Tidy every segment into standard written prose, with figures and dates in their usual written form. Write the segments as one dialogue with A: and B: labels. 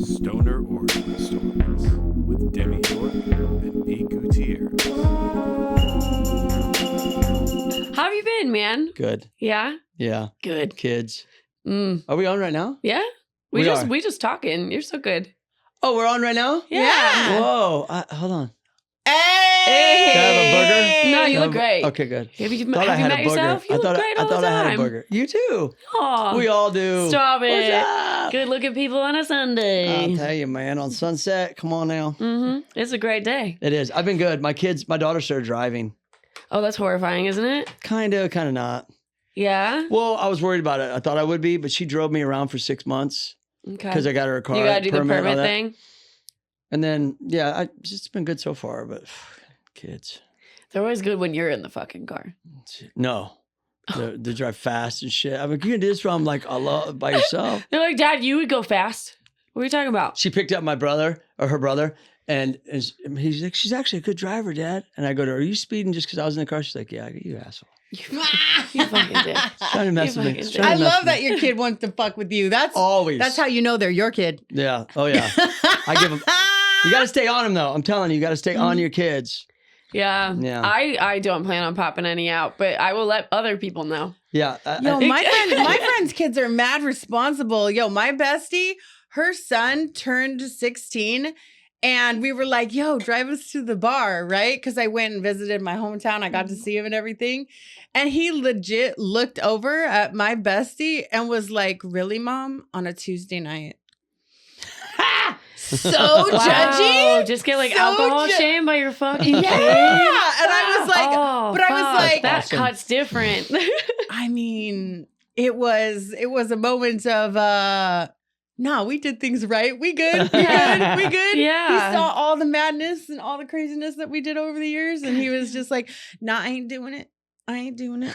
A: Stoner Origin Stories with Demi York and B. Gutierrez.
B: How have you been, man?
C: Good.
B: Yeah?
C: Yeah.
B: Good.
C: Kids.
B: Mm.
C: Are we on right now?
B: Yeah?
C: We
B: just talking. You're so good.
C: Oh, we're on right now?
B: Yeah.
C: Whoa. Hold on.
B: Hey!
C: Can I have a burger?
B: No, you
C: Can I
B: look
C: have-
B: great.
C: Okay, good.
B: Have you
C: Thought I had
B: met
C: a burger.
B: yourself? You look great all the
C: I thought I had a
B: time.
C: burger. You too.
B: Aw.
C: We all do.
B: Stop
C: What's
B: it.
C: up?
B: Good looking people on a Sunday.
C: I'll tell you, man. On Sunset, come on now.
B: Mm-hmm. It's a great day.
C: It is. I've been good. My daughter started driving.
B: Oh, that's horrifying, isn't it?
C: Kind of not.
B: Yeah?
C: Well, I was worried about it. I thought I would be, but she drove me around for 6 months
B: Okay.
C: because I got her a car.
B: You gotta do the
C: and all
B: permit
C: that.
B: thing?
C: And then, yeah, it's been good so far, but kids.
B: They're always good when you're in the fucking car.
C: No. They drive fast and shit. I'm like, you can do this from like by yourself.
B: They're like, Dad, you would go fast. What are you talking about?
C: She picked up my brother or her brother, and he's like, she's actually a good driver, Dad. And I go to her, are you speeding just because I was in the car? She's like, yeah, you asshole.
B: You fucking did.
C: Trying to mess
B: You
C: with me.
B: fucking
C: She's trying
D: I
C: to mess
D: love
C: with
D: that
C: me.
D: your kid wants to fuck with you. That's
C: Always.
D: That's how you know they're your kid.
C: Yeah. Oh, yeah. I give them. You got to stay on them, though. I'm telling you, you got to stay on your kids.
B: Yeah.
C: Yeah.
B: I don't plan on popping any out, but I will let other people know.
C: Yeah.
D: Yo, my friend's kids are mad responsible. Yo, my bestie, her son turned 16 and we were like, yo, drive us to the bar, right? Because I went and visited my hometown. I got to see him and everything. And he legit looked over at my bestie and was like, really, Mom? On a Tuesday night? So judgy.
B: Just get like
D: So
B: alcohol shamed by your fucking
D: Yeah.
B: kid.
D: And I was like,
B: Oh,
D: but I was
B: fuck,
D: like,
B: that
C: Awesome.
B: cuts different.
D: I mean, it was a moment of no, we did things right. We good. We good. We good.
B: Yeah.
D: He saw all the madness and all the craziness that we did over the years. And he was just like, nah, I ain't doing it. I ain't doing it.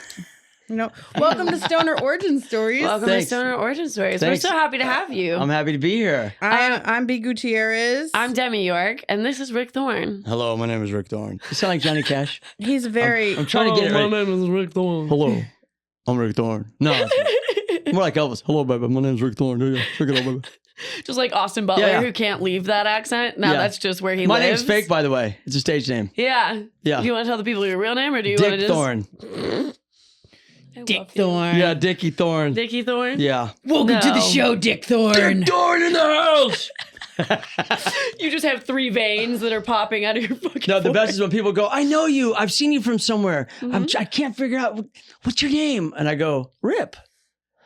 D: You know, welcome to Stoner Origin Stories.
B: Welcome
C: Thanks.
B: to Stoner Origin Stories.
C: Thanks.
B: We're so happy to have you.
C: I'm happy to be here.
D: I'm B. Gutierrez.
B: I'm Demi York, and this is Rick Thorne.
C: Hello, my name is Rick Thorne. You sound like Johnny Cash.
D: He's very.
C: I'm trying to get it right.
B: name is Rick Thorne.
C: Hello, I'm Rick Thorne. No, it's more like Elvis. Hello, baby. My name's Rick Thorne. Yeah, check it out, baby.
B: Just like Austin Butler,
C: Yeah.
B: who can't leave that accent. Now
C: Yeah.
B: that's just where he
C: My
B: lives.
C: name's fake, by the way. It's a stage name.
B: Yeah.
C: Yeah.
B: Do you want to tell the people your real name, or do you want to
C: Dick
B: just...
C: Thorne.
B: I
D: Dick
B: love you.
D: Thorne.
C: Yeah, Dickie Thorne.
B: Dickie Thorne?
C: Yeah.
D: Welcome to
B: No.
D: the show, Dick Thorne.
C: Dick Thorne in the house.
B: You just have 3 veins that are popping out of your fucking
C: No, the best
B: forehead.
C: is when people go, I know you. I've seen you from somewhere.
B: Mm-hmm.
C: I can't figure out what's your name. And I go, Rip.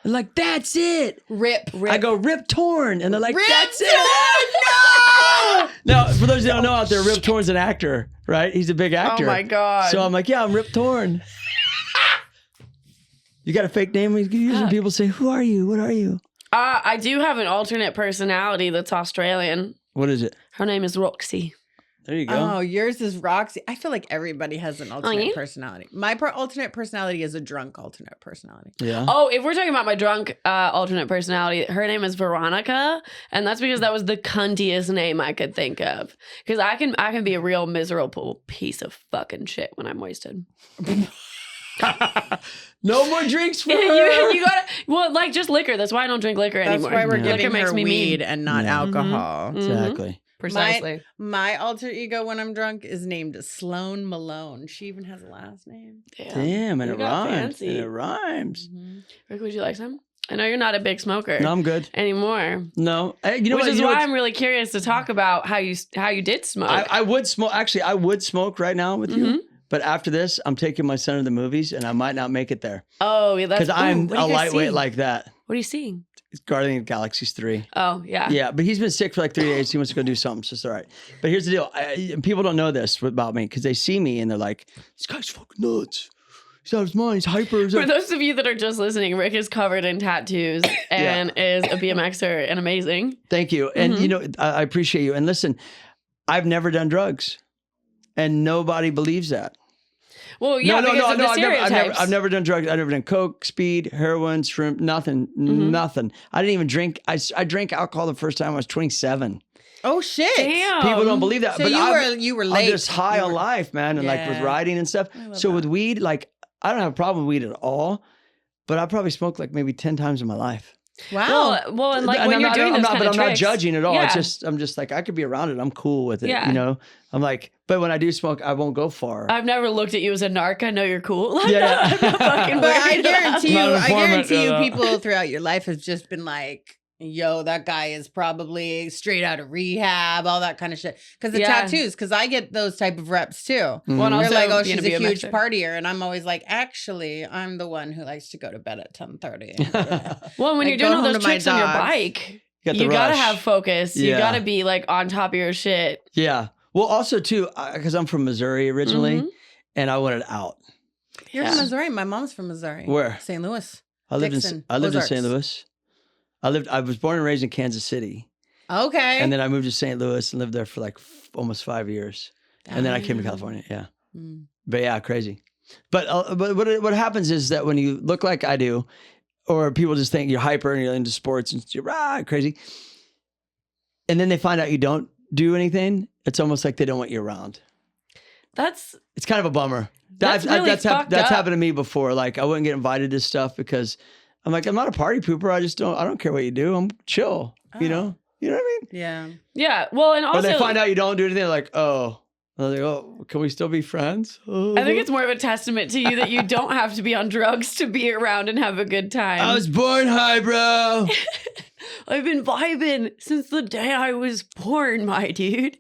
C: They're like, that's it.
D: Rip.
C: I go, Rip Torn. And they're like,
D: Rip
C: that's
D: Torn,
C: it. No! For those that don't know out there, Rip Torn's an actor, right? He's a big actor.
B: Oh my God.
C: So I'm like, yeah, I'm Rip Torn. You got a fake name? You can use when people say, who are you? What are you?
B: I do have an alternate personality that's Australian.
C: What is it?
B: Her name is Roxy.
C: There you go.
D: Oh, yours is Roxy. I feel like everybody has an alternate
B: yeah?
D: personality. My alternate personality is a drunk alternate personality.
C: Yeah.
B: Oh, if we're talking about my drunk alternate personality, her name is Veronica, and that's because that was the cuntiest name I could think of. Because I can be a real miserable piece of fucking shit when I'm wasted.
C: No more drinks for her.
B: you gotta like just liquor. That's why I don't drink liquor
D: That's
B: anymore.
D: why we're
C: Yeah.
B: Liquor
D: giving
B: makes
D: her
B: me
D: weed
B: mean.
D: and not
C: Yeah.
D: alcohol.
B: Mhm.
C: Exactly.
B: Precisely.
D: My alter ego when I'm drunk is named Sloan Malone. She even has a last name.
C: Damn, and
B: You
C: it
B: got
C: rhymes.
B: fancy.
C: And it rhymes.
B: Rick, would you like some? I know you're not a big smoker
C: No, I'm good.
B: anymore.
C: No, you know
B: Which
C: what?
B: is
C: You know
B: why
C: what's-
B: I'm really curious to talk about how you did smoke.
C: I would smoke. Actually, I would smoke right now with
B: Mhm.
C: you. But after this, I'm taking my son to the movies, and I might not make it there
B: Oh, yeah, that's
C: because I'm
B: what are
C: a
B: you guys
C: lightweight
B: seeing?
C: like that.
B: What are you seeing?
C: It's Guardian of the Galaxies 3.
B: Oh, yeah.
C: Yeah, but he's been sick for like 3 days. He wants to go do something, so it's all right. But here's the deal: and people don't know this about me because they see me and they're like, "This guy's fucking nuts. He's out of his mind. He's hyper." He's
B: For
C: like-
B: those of you that are just listening, Rick is covered in tattoos and is a BMXer and amazing.
C: Thank you, and
B: Mhm.
C: you know I appreciate you. And listen, I've never done drugs, and nobody believes that.
B: Well, yeah, because of the
C: I've
B: stereotypes.
C: never done drugs. I've never done coke, speed, heroin, shrimp, nothing, nothing. I didn't even drink. I drank alcohol the first time I was 27.
D: Oh shit!
B: Damn.
C: People don't believe that.
D: So
C: but
D: you were
C: I'm
D: late.
C: just high
D: You
C: on
D: were-
C: life, man, and like with
D: Yeah.
C: riding and stuff.
D: I love
C: So with
D: that.
C: weed, like I don't have a problem with weed at all, but I probably smoked like maybe 10 times in my life.
D: Wow.
B: Well, and like when you're doing those kind
C: but
B: of
C: I'm not
B: tricks.
C: judging at all.
B: Yeah.
C: It's just I'm just like I could be around it. I'm cool with it.
B: Yeah.
C: You know. I'm like, but when I do smoke, I won't go far.
B: I've never looked at you as a narc. I know you're cool. I'm
C: Yeah.
B: not fucking
D: But I
B: worried about
D: guarantee
C: Not
D: you,
C: an informant,
D: people throughout your life have just been like, yo, that guy is probably straight out of rehab, all that kind of shit. Because the
B: Yeah.
D: tattoos, because I get those type of reps too.
C: Mhm.
B: Well, and
D: They're
B: also
D: like, oh,
B: being
D: she's a huge
B: BMXer.
D: partier. And I'm always like, actually, I'm the one who likes to go to bed at 10:30.
B: Well, when
D: I
B: you're
D: go
B: doing all
D: home
B: those
D: to my
B: tricks on your
D: dogs.
B: bike,
C: Got the
B: you gotta
C: rush.
B: have focus. You
C: Yeah.
B: gotta be like on top of your shit.
C: Yeah. Well, also too, because I'm from Missouri originally,
B: Mhm.
C: and I wanted out.
D: You're
B: Yeah.
D: from Missouri. My mom's from Missouri.
C: Where?
D: St. Louis.
C: I lived
D: Dixon,
C: in St.
D: Ozarks.
C: Louis. I was born and raised in Kansas City,
D: Okay.
C: and then I moved to St. Louis and lived there for like almost 5 years, and then I came to California. Yeah.
D: Mm.
C: But yeah, crazy. But what happens is that when you look like I do, or people just think you're hyper and you're into sports and you're crazy, and then they find out you don't do anything, it's almost like they don't want you around.
B: That's
C: It's kind of a bummer.
B: That's really fucked
C: that's
B: up.
C: happened to me before. Like I wouldn't get invited to stuff because I'm like, I'm not a party pooper. I don't care what you do. I'm chill. You know what I mean?
D: Yeah.
B: yeah. Well, and
C: Or
B: also
C: they find out you don't do anything. They're like, oh. They're like, oh, can we still be friends? Oh.
B: I think it's more of a testament to you that you don't have to be on drugs to be around and have a good time.
C: I was born high, bro.
B: I've been vibing since the day I was born, my dude.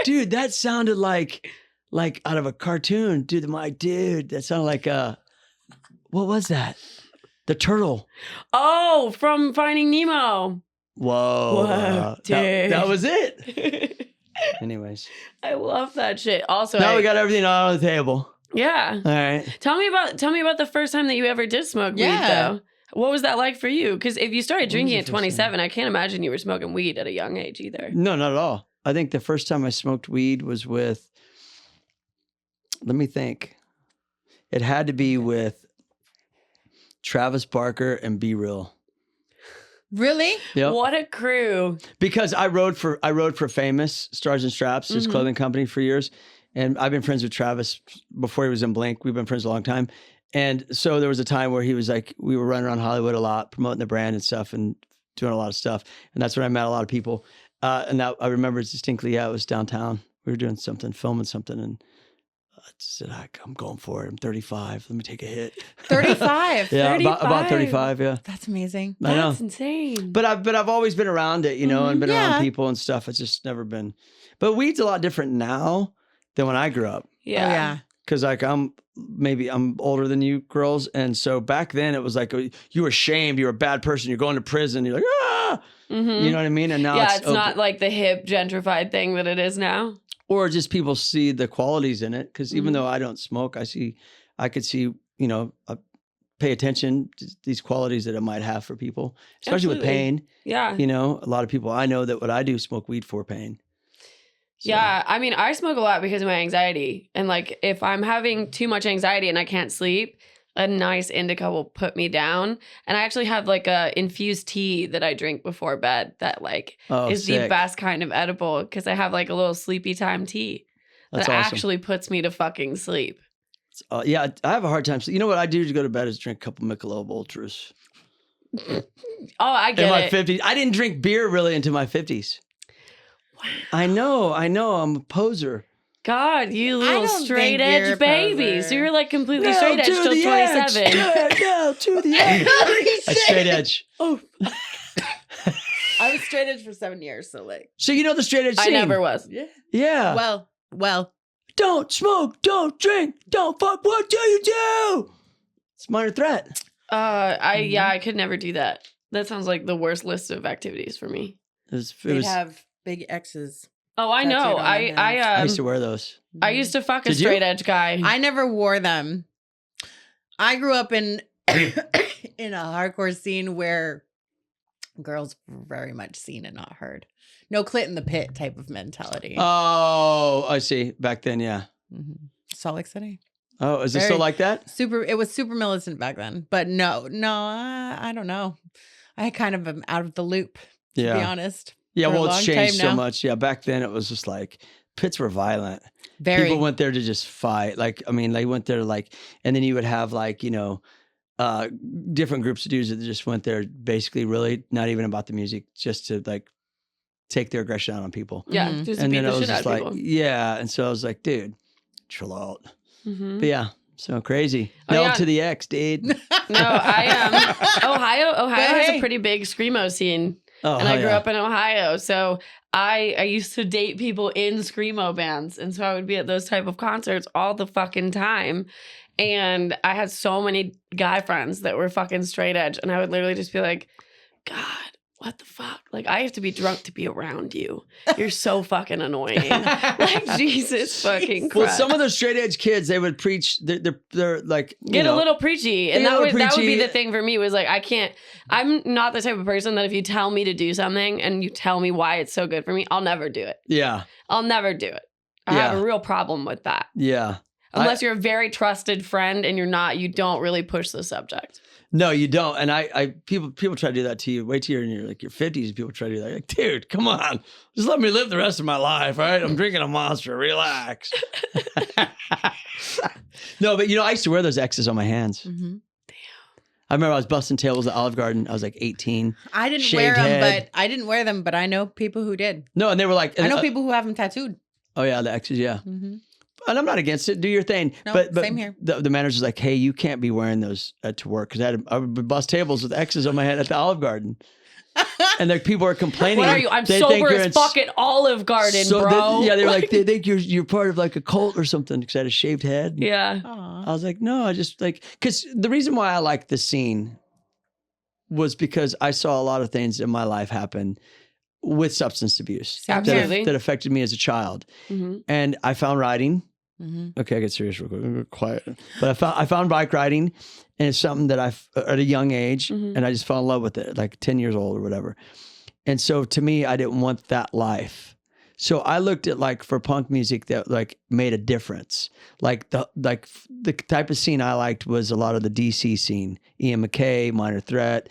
C: Dude, that sounded like out of a cartoon. Dude, that sounded like what was that? The turtle.
B: Oh, from Finding Nemo.
C: Whoa.
B: Dude.
C: That was it. Anyways.
B: I love that shit. Also,
C: Now we got everything on the table.
B: yeah.
C: All right.
B: Tell me about the first time that you ever did smoke weed,
D: Yeah.
B: though. What was that like for you? Because if you started drinking
C: the
B: at
C: first
B: 27, I can't imagine you were smoking weed at a young age either.
C: No, not at all. I think the first time I smoked weed was with, let me think. It had to be with Travis Barker and Be Real.
D: Really?
C: Yep.
B: What a crew.
C: Because I rode for Famous Stars and Straps, his
B: Mhm.
C: clothing company for years. And I've been friends with Travis before he was in Blink. We've been friends a long time. And so there was a time where he was like, we were running around Hollywood a lot, promoting the brand and stuff and doing a lot of stuff. And that's when I met a lot of people. And that I remember distinctly, it was downtown. We were doing something, filming something. And I said, I'm going for it. I'm 35. Let me take a hit.
D: 35.
C: Yeah, about
B: 35.
C: 35, yeah.
D: That's amazing.
C: I know.
B: That's insane.
C: But I've always been around it, and been
D: Yeah.
C: around people and stuff. It's just never been. But weed's a lot different now than when I grew up.
B: yeah.
D: Oh, yeah.
C: Because like I'm older than you girls, and so back then it was like you were shamed, you were a bad person, you're going to prison, you're like
B: Mhm.
C: you know what I mean? And now
B: Yeah,
C: it's
B: it's
C: open.
B: not like the hip gentrified thing that it is now.
C: Or just people see the qualities in it. Because even
B: Mhm.
C: though I don't smoke, I could see pay attention to these qualities that it might have for people, especially with
B: Absolutely.
C: pain.
B: Yeah.
C: A lot of people I know that what I do smoke weed for pain. So-
B: Yeah, I mean, I smoke a lot because of my anxiety. And like if I'm having too much anxiety and I can't sleep, a nice indica will put me down. And I actually have like a infused tea that I drink before bed that like
C: Oh,
B: is the
C: sick.
B: best kind of edible because I have like a little sleepy time tea
C: That's
B: that
C: awesome.
B: actually puts me to fucking sleep.
C: Yeah, I have a hard time. You know what I do to go to bed is drink a couple Michelob Ultras.
B: Oh, I
C: In
B: get
C: my
B: it.
C: 50s. I didn't drink beer really into my 50s. I know. I'm a poser.
B: God, you
D: I
B: little
D: don't
B: straight
D: think you're a
B: edge baby.
D: poser.
B: So you're like completely
C: No,
B: straight edge
C: to
B: till
C: the
B: 27.
C: edge. No, to the edge. A straight edge.
B: Oh,
D: I was straight edge for 7 years, so like.
C: So you know the straight edge
B: I
C: scene?
B: never was.
D: Yeah.
C: Yeah.
D: Well.
C: Don't smoke, don't drink, don't fuck. What do you do? It's minor threat.
B: I could never do that. That sounds like the worst list of activities for me.
C: It
D: They'd
C: was,
D: have big X's.
B: Oh, I
D: Tattooed
B: know.
D: on their hands.
C: I used to wear those.
B: I used to fuck a
C: Did you?
B: straight edge guy.
D: I never wore them. I grew up in in a hardcore scene where girls were very much seen and not heard. No clit in the pit type of mentality.
C: Oh, I see. Back then, yeah.
D: Mhm. Salt Lake City.
C: Oh, is it
D: Very-
C: still like that?
D: It was super militant back then. But no, I don't know. I kind of am out of the loop, to be honest.
C: Yeah,
D: for a
C: well, it's
D: long
C: changed
D: time
C: so
D: now.
C: much. Yeah, back then it was just like pits were violent.
D: Very.
C: People went there to just fight. Like, I mean, they went there to like, and then you would have like, different groups of dudes that just went there basically really not even about the music, just to like take their aggression out on people.
B: Yeah,
D: Mhm.
B: just to
C: And
B: beat
C: then
B: the
C: I was
B: shit out
C: just
B: of
C: like,
B: people.
C: yeah. And so I was like, dude, chill out.
B: Mhm.
C: But yeah, so crazy.
B: Oh,
C: No
B: yeah.
C: to the X, dude.
B: No, I Ohio
D: But
B: has
D: hey.
B: a pretty big screamo scene.
C: Oh,
B: And I
C: hell
B: grew
C: yeah.
B: up in Ohio, so I used to date people in screamo bands, and so I would be at those type of concerts all the fucking time. And I had so many guy friends that were fucking straight edge, and I would literally just be like, God, what the fuck? Like, I have to be drunk to be around you. You're so fucking annoying. Like, Jesus fucking Christ.
C: Well, some of those straight edge kids, they would preach. They're like
B: Get a little preachy, and
C: get a little
B: that would be
C: preachy.
B: the thing for me. Was like, I'm not the type of person that if you tell me to do something and you tell me why it's so good for me, I'll never do it.
C: Yeah,
B: I'll never do it. I have a real problem with that.
C: yeah.
B: Unless you're a very trusted friend and you don't really push the subject.
C: No, you don't. And people try to do that to you. Wait till you're in your 50s and people try to do that. Like, dude, come on. Just let me live the rest of my life, all right? I'm drinking a Monster. Relax. No, but I used to wear those X's on my hands.
D: Mm-hmm.
C: I remember I was busting tables at Olive Garden. I was like 18.
D: I didn't
C: Shaved head.
D: but I know people who did.
C: No, and they were like,
D: I know people who have them tattooed.
C: Oh yeah, the X's, yeah.
D: Mm-hmm.
C: And I'm not against it. Do your thing.
D: No,
C: but
D: same here.
C: The manager's like, hey, you can't be wearing those to work because I would bust tables with X's on my head at the Olive Garden. And like people are complaining.
B: What are you? I'm
C: They think
B: sober
C: you're
B: as
C: in
B: fuck at Olive Garden, bro.
C: They were like, they think you're part of like a cult or something because I had a shaved head.
B: Yeah.
C: I was like, no, I just like, because the reason why I liked the scene was because I saw a lot of things in my life happen with substance abuse
B: Absolutely.
C: that affected me as a child.
B: Mm-hmm.
C: And I found riding.
D: Mm-hmm.
C: Okay, I get serious real quick. I'm quiet. But I found bike riding, and it's something that at a young age, and I just fell in love with it, like 10 years old or whatever. And so to me, I didn't want that life. So I looked at like for punk music that like made a difference. Like the type of scene I liked was a lot of the DC scene, Ian McKay, Minor Threat,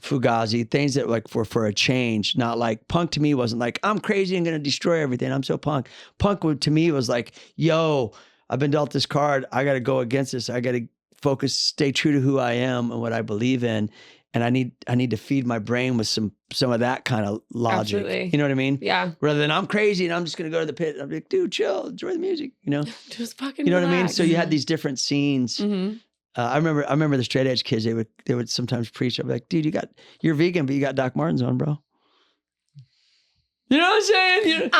C: Fugazi, things that like were for a change. Not like punk to me wasn't like I'm crazy and gonna destroy everything. I'm so punk. Punk to me was like, yo, I've been dealt this card. I got to go against this. I got to focus, stay true to who I am and what I believe in. And I need to feed my brain with some of that kind of logic.
B: Absolutely.
C: You know what I mean?
B: Yeah.
C: Rather than I'm crazy and I'm just gonna go to the pit. I'm like, dude, chill, enjoy the music.
B: Just fucking
C: You know what I mean?
B: relax.
C: So you had these different scenes.
B: Mm-hmm.
C: I remember the straight edge kids. They would sometimes preach. I'd be like, dude, you're vegan, but you got Doc Martens on, bro. You know what I'm saying?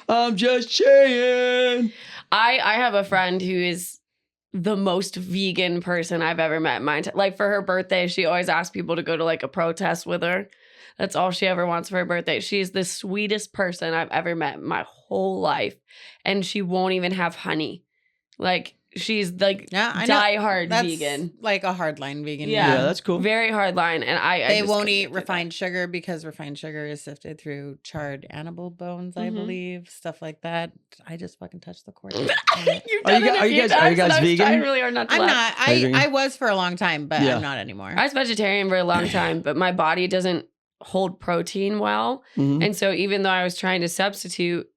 C: I'm just saying.
B: I have a friend who is the most vegan person I've ever met in my entire like for her birthday, she always asks people to go to like a protest with her. That's all she ever wants for her birthday. She's the sweetest person I've ever met in my whole life. And she won't even have honey. Like she's like diehard vegan.
D: Like a hardline vegan.
B: Yeah.
C: Yeah, that's cool.
B: Very hard line. And
D: They
B: just
D: won't
B: couldn't
D: eat
B: get to
D: refined sugar because refined sugar is sifted through charred animal bones, I believe. Stuff like that. I just fucking touched the cord.
B: You've
C: Are
B: done
C: you
B: it a
C: guys-
B: few
C: are you
B: times,
C: guys
B: and I was
C: vegan?
B: trying really hard not to
D: I'm
B: laugh.
D: not.
C: Are you vegan?
D: I was for a long time, but
C: Yeah.
D: I'm not anymore.
B: I was vegetarian for a long time, but my body doesn't hold protein well.
C: Mhm.
B: And so even though I was trying to substitute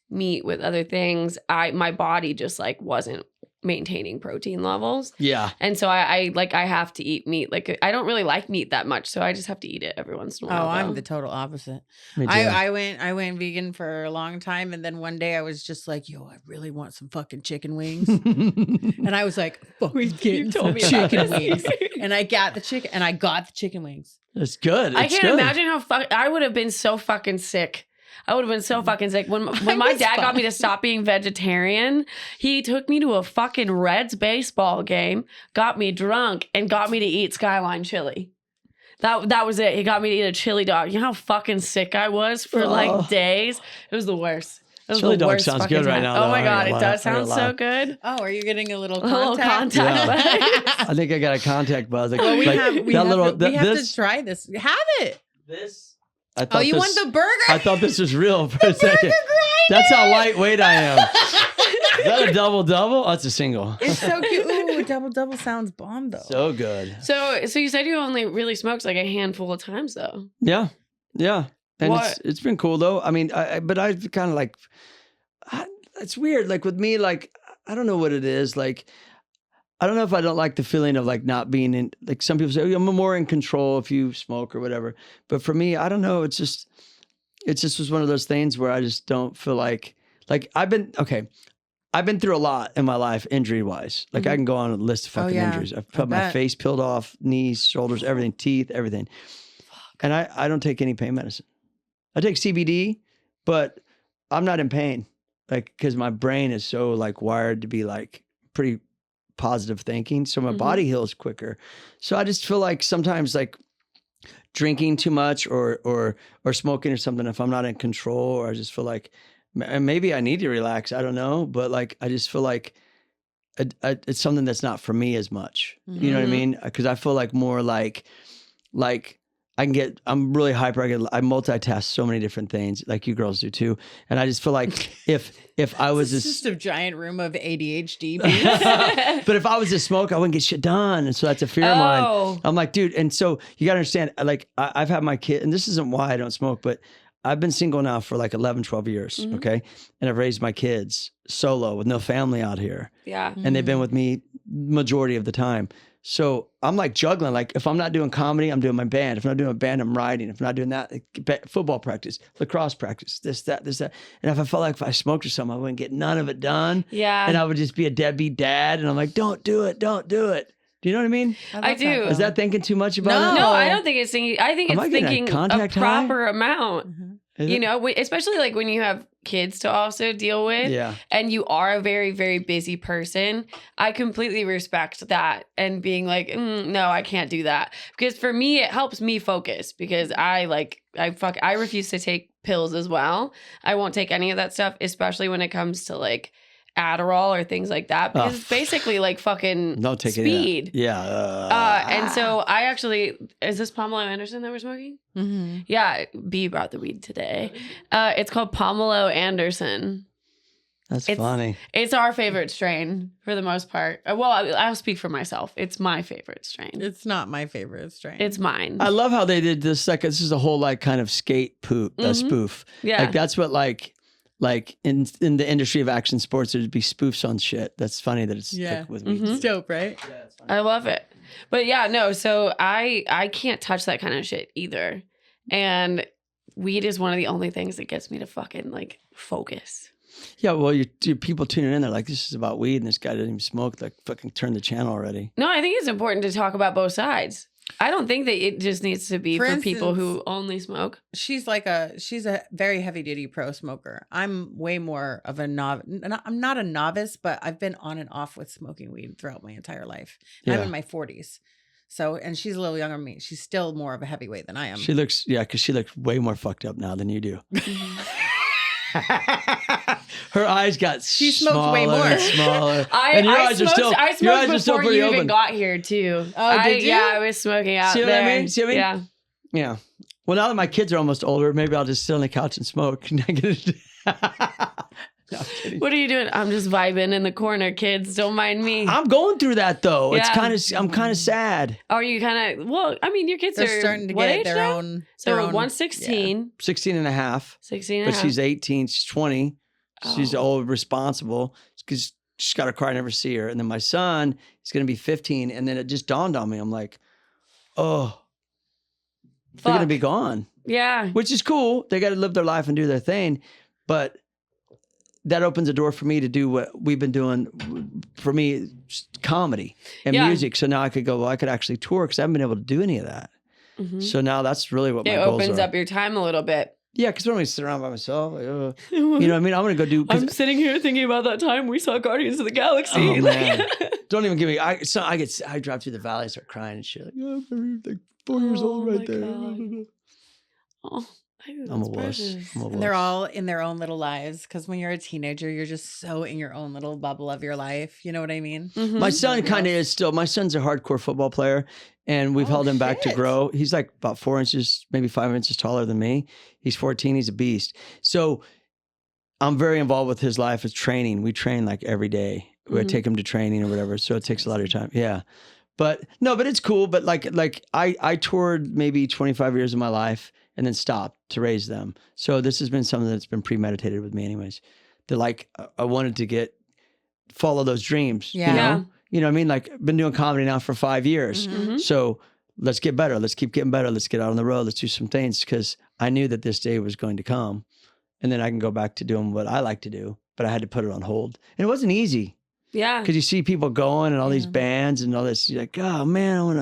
B: meat with other things, my body just like wasn't maintaining protein levels.
C: Yeah.
B: And so I have to eat meat. Like I don't really like meat that much, so I just have to eat it every once in a while.
D: Oh, I'm
B: though.
D: the total opposite.
C: Me too.
D: I went vegan for a long time, and then one day I was just like, "Yo, I really want some fucking chicken wings," and I was like, "Fucking getting
B: told
D: some
B: me about
D: chicken
B: this.
D: wings," and I got the chicken wings.
C: It's good.
B: I
C: It's
B: can't
C: good.
B: imagine how I would have been so fucking sick. I would have been so fucking sick. When
D: I
B: my
D: was
B: dad got me
D: fine.
B: to stop being vegetarian, he took me to a fucking Reds baseball game, got me drunk, and got me to eat Skyline chili. That was it. He got me to eat a chili dog. You know how fucking sick I was for
C: Oh.
B: like days? It was the worst. It was
C: Chili
B: the
C: dog
B: worst
C: sounds
B: fucking
C: good right
B: time.
C: now,
B: Oh
C: though.
B: my
C: I
B: God,
C: ain't
B: it
C: gonna
B: does
C: lie. I
B: sound
C: ain't
B: so
C: gonna lie.
B: good.
D: Oh, are you getting a little
B: A little
D: contact?
B: contact.
C: I think I got a contact buzz. Like,
D: Well, we
C: like
D: have
C: that
D: to
C: this,
D: try this. Have it.
C: this. I
D: Oh,
C: thought
D: you
C: this-
D: want the burger?
C: I thought this was real for a second.
D: burger
C: That's how lightweight I am. Is that a double-double? Oh, it's a single.
D: It's so cute. Ooh, double sounds bomb though.
C: So good.
B: So you said you only really smoked like a handful of times though.
C: Yeah. Yeah. And
B: What?
C: it's been cool though. I mean, but I kind of like, it's weird. Like with me, like I don't know what it is. Like, I don't know if I don't like the feeling of like not being in, like some people say, oh, I'm more in control if you smoke or whatever. But for me, I don't know. It just was one of those things where I just don't feel like I've been through a lot in my life, injury wise. Like I can go on a list of fucking injuries. I've had my face peeled off, knees, shoulders, everything, teeth, everything. And I don't take any pain medicine. I take CBD, but I'm not in pain. Like, cause my brain is so like wired to be like pretty positive thinking. So my body heals quicker. So I just feel like sometimes like drinking too much or smoking or something, if I'm not in control, or I just feel like maybe I need to relax. I don't know. But like, I just feel like it's something that's not for me as much. You know what I mean? Cause I feel like more like I'm really hyper. I multitask so many different things, like you girls do too. And I just feel like if I was
D: just a giant room of ADHD,
C: but if I was to smoke, I wouldn't get shit done. And so that's a fear of mine. I'm like, dude. And so you gotta understand, like I've had my kid, and this isn't why I don't smoke, but I've been single now for like 11, 12 years. Okay. And I've raised my kids solo with no family out here.
B: Yeah.
C: And they've been with me majority of the time. So I'm like juggling. Like if I'm not doing comedy, I'm doing my band. If I'm not doing a band, I'm writing. If I'm not doing that, like, football practice, lacrosse practice, this, that. And if I felt like if I smoked or something, I wouldn't get none of it done.
B: Yeah.
C: And I would just be a deadbeat dad. And I'm like, don't do it. Don't do it. Do you know what I mean?
B: I do.
C: Is that thinking too much about it?
B: No, I don't think it's thinking. I think
C: Am
B: it's
C: I getting a
B: thinking a
C: contact
B: proper amount.
C: Is
B: You
C: it?
B: know, especially like when you have kids to also deal with,
C: Yeah.
B: and you are a very, very busy person. I completely respect that, and being like, no, I can't do that, because for me, it helps me focus, because I refuse to take pills as well. I won't take any of that stuff, especially when it comes to like Adderall or things like that, because it's basically like fucking
C: Don't take
B: speed.
C: Any of that. Yeah.
B: And so I actually, is this Pomelo Anderson that we're smoking? Yeah, B brought the weed today. It's called Pomelo Anderson.
C: That's funny.
B: It's our favorite strain for the most part. Well, I'll speak for myself. It's my favorite strain.
D: It's not my favorite strain.
B: It's mine.
C: I love how they did this. This is a whole like kind of skate spoof.
B: Yeah.
C: Like that's what like in the industry of action sports, there'd be spoofs on shit. That's funny that it's like, with me.
D: It's dope, right?
C: Yeah, it's funny.
B: I love it. But yeah, no, so I can't touch that kind of shit either. And weed is one of the only things that gets me to fucking like focus.
C: Yeah, well, you people tuning in, they're like, this is about weed, and this guy doesn't even smoke. Like, fucking turn the channel already.
B: No, I think it's important to talk about both sides. I don't think that it just needs to be for people who only smoke.
D: She's a very heavy duty pro smoker. I'm way more of a novice. I'm not a novice, but I've been on and off with smoking weed throughout my entire life.
C: Yeah.
D: I'm in my 40s. So, and she's a little younger than me. She's still more of a heavyweight than I am.
C: She looks, because she looks way more fucked up now than you do. Her eyes got
D: smoked way more.
C: and smaller.
B: I smoked before you even
C: open.
B: got here too.
D: Oh, did you?
B: Yeah, I was smoking out
C: See what
B: there.
C: I mean? See what I mean?
B: Yeah.
C: Yeah. Well, now that my kids are almost older, maybe I'll just sit on the couch and smoke. No, I'm kidding.
B: What are you doing? I'm just vibing in the corner, kids. Don't mind me.
C: I'm going through that though.
B: Yeah.
C: I'm kind of sad.
B: Are you kind of, well, I mean, your kids
D: They're
B: are
D: starting to
B: what
D: get
B: age
D: their
B: now?
D: own.
B: So
D: their own-
B: one's 16,
C: 16 and a half.
B: 16 and
C: But
B: a half.
C: she's 18. She's 20. She's
B: Oh.
C: old, responsible. Because she's got a car. I never see her. And then my son is going to be 15. And then it just dawned on me. I'm like, oh, they're going to
B: Fuck.
C: be gone.
B: Yeah.
C: Which is cool. They got to live their life and do their thing. But that opens a door for me to do what we've been doing for me, comedy and
B: Yeah.
C: music. So now I could go, well, I could actually tour because I haven't been able to do any of that.
B: Mhm.
C: So now that's really what my
B: It
C: goals
B: opens
C: are.
B: up your time a little bit.
C: Yeah, because when we sit around by myself, like, you know what I mean? I'm going to go do... 'cause-
B: I'm sitting here thinking about that time we saw Guardians of the Galaxy.
C: Oh, man. Don't even give me... I drive through the valley and start crying and shit. Like, oh, I'm like 4 years
B: Oh,
C: old right
B: my
C: there.
B: God. Oh,
C: I'm a wuss. I'm a
D: And they're
C: wuss.
D: all in their own little lives. Because when you're a teenager, you're just so in your own little bubble of your life. You know what I mean?
B: Mhm.
C: My son kind of is still... My son's a hardcore football player, and we've
D: Oh,
C: held him back to
D: shit.
C: grow. He's like about 4 inches, maybe 5 inches taller than me. He's 14. He's a beast. So I'm very involved with his life. It's training. We train like every day. We
B: Mhm.
C: take him to training or whatever. So it takes a lot of your time. Yeah. But no, but it's cool. But like I toured maybe 25 years of my life and then stopped to raise them. So this has been something that's been premeditated with me anyways. That like I wanted to get follow those dreams.
D: Yeah.
C: You know?
B: Yeah.
C: You know what I mean? Like, been doing comedy now for 5 years.
B: Mhm.
C: So let's get better. Let's keep getting better. Let's get out on the road. Let's do some things, because I knew that this day was going to come, and then I can go back to doing what I like to do. But I had to put it on hold, and it wasn't easy.
B: Yeah.
C: Because you see people going and all these
D: Yeah.
C: bands and all this. You're like, oh man, I want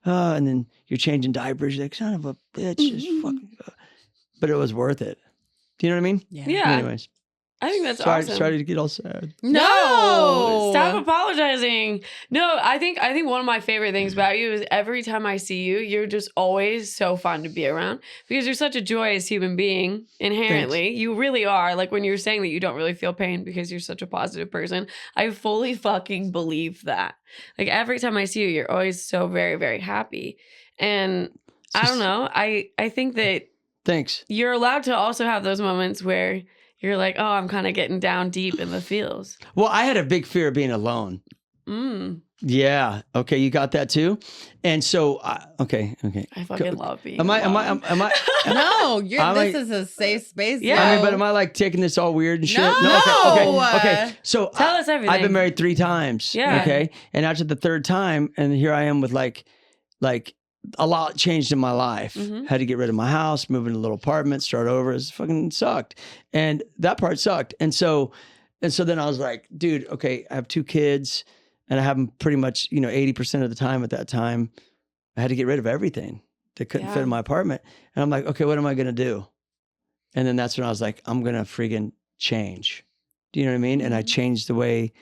C: to. And then you're changing diapers. You're like, son of a bitch, just fucking. But it was worth it. Do you know what I mean?
B: Yeah.
C: Anyways,
B: I think that's
C: sorry,
B: awesome.
C: sorry to get all sad.
D: No.
B: Stop apologizing. No, I think one of my favorite things about you is every time I see you, you're just always so fun to be around because you're such a joyous human being inherently. You really are. Like when you're saying that you don't really feel pain because you're such a positive person, I fully fucking believe that. Like every time I see you, you're always so very, very happy. And I don't know. I think that
C: Thanks.
B: you're allowed to also have those moments where you're like, oh, I'm kind of getting down deep in the feels.
C: Well, I had a big fear of being alone.
B: Mm,
C: Yeah. Okay, you got that too. And so, okay.
B: I fucking love being
C: Am I?
B: alone.
D: No,
C: I'm
D: this is a safe space.
B: Yeah.
C: I mean, but
D: yo.
C: am I like taking this all weird and shit?
D: No.
C: Okay. So
B: Tell us everything.
C: I've been married 3 times.
B: Yeah.
C: Okay. And after the 3rd time, and here I am with like a lot changed in my life.
B: Mhm.
C: Had to get rid of my house, move into a little apartment, start over. It fucking sucked. And that part sucked. And so then I was like, dude, okay, I have 2 kids and I have them pretty much, 80% of the time at that time. I had to get rid of everything that couldn't fit in my apartment. And I'm like, okay, what am I going to do? And then that's when I was like, I'm going to friggin' change. Do you know what I mean? And I changed the way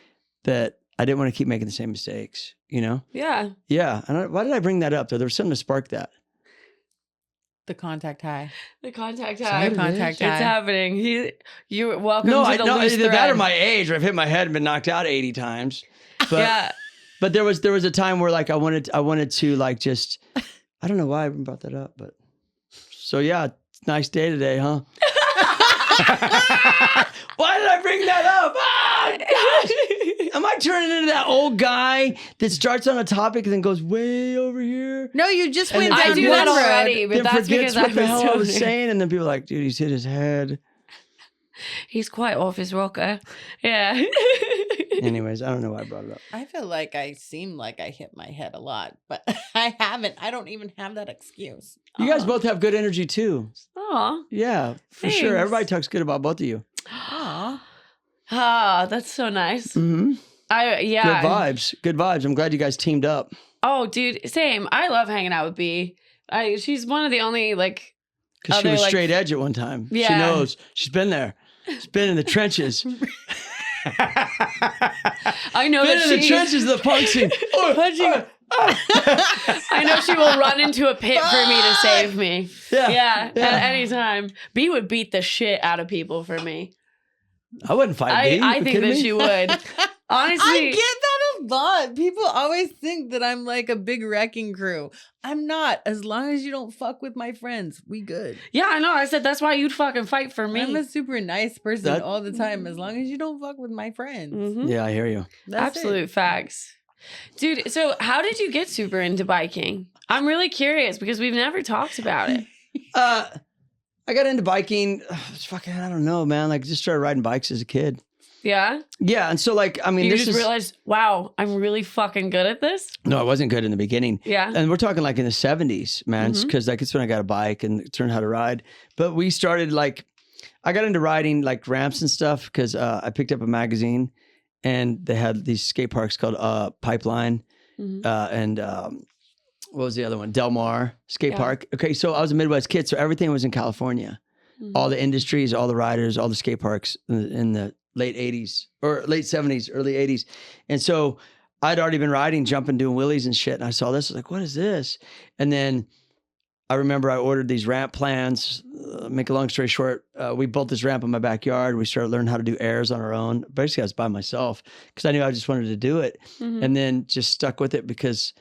C: that I didn't want to keep making the same mistakes,
B: Yeah.
C: Yeah. And why did I bring that up though? There was something to spark that.
D: The contact high.
B: The contact
C: Is that
B: high.
C: what it
D: Contact
B: It's
D: high.
B: happening. You're welcome
C: No,
B: to
C: I
B: the
C: know
B: loose
C: either that or
B: thread.
C: my age. Where I've hit my head and been knocked out 80 times. But
B: Yeah.
C: but there was a time where like I wanted to like just I don't know why I even brought that up, but so yeah, nice day today, huh? Why did I bring that up? Ah, gosh. Am I turning into that old guy that starts on a topic and then goes way over here?
D: No, you just
C: And
D: went
C: then
B: I
D: down
B: do
D: one
B: that
D: road.
B: already, but
C: Then
B: that's
C: forgets
B: because
C: what
B: I've
C: the
B: been
C: hell I was
B: doing it.
C: saying, and then people are like, dude, he's hit his head.
B: He's quite off his rocker. Yeah.
C: Anyways, I don't know why I brought it up.
D: I feel like I seem like I hit my head a lot, but I haven't. I don't even have that excuse.
C: You guys
B: Aw.
C: both have good energy too.
B: Aw.
C: Yeah, for sure.
B: Thanks.
C: Everybody talks good about both of you.
D: Aw.
B: Ah, that's so nice.
C: Mm-hmm.
B: Yeah.
C: Good vibes. Good vibes. I'm glad you guys teamed up.
B: Oh, dude, same. I love hanging out with B. She's one of the only like.
C: Because she
B: Other,
C: was
B: like-
C: straight edge at one time. She
B: Yeah.
C: knows. She's been there. She's been in the trenches.
B: I know
C: Been
B: that
C: in the
B: she.
C: trenches of the punk scene.
B: I know she will run into a pit for me to save me.
C: Yeah.
B: Yeah, at any time. B would beat the shit out of people for me.
C: I wouldn't fight B.
B: I
C: You
B: think
C: kidding
B: that
C: me?
B: she would. Honestly,
D: I get that a lot. People always think that I'm like a big wrecking crew. I'm not. As long as you don't fuck with my friends, we good.
B: yeah, I know. I said that's why you'd fucking fight for me.
D: I'm a super nice person
C: That-
D: all the time. As long as you don't fuck with my friends.
B: Mhm.
C: Yeah, I hear you.
D: That's
B: Absolute facts. Dude, so how did you get super into biking? I'm really curious because we've never talked about it.
C: I got into biking. I don't know, man. Like, just started riding bikes as a kid.
B: Yeah?
C: Yeah, and so like, I mean,
B: You
C: this
B: just
C: is
B: realized, wow, I'm really fucking good at this?
C: no, I wasn't good in the beginning.
B: Yeah.
C: And we're talking like in the 70s, man,
B: Mhm.
C: because like it's when I got a bike and learned how to ride. But we started like, I got into riding like ramps and stuff because I picked up a magazine and they had these skate parks called Pipeline
B: Mhm.
C: and what was the other one? Del Mar Skate
B: Yeah.
C: Park. Okay, so I was a Midwest kid, so everything was in California.
B: Mhm.
C: All the industries, all the riders, all the skate parks in the late 80s or late 70s, early 80s. And so I'd already been riding, jumping, doing wheelies and shit. And I saw this, I was like, what is this? And then I remember I ordered these ramp plans. Make a long story short, we built this ramp in my backyard. We started learning how to do airs on our own. Basically, I was by myself because I knew I just wanted to do it.
B: Mhm.
C: And then just stuck with it because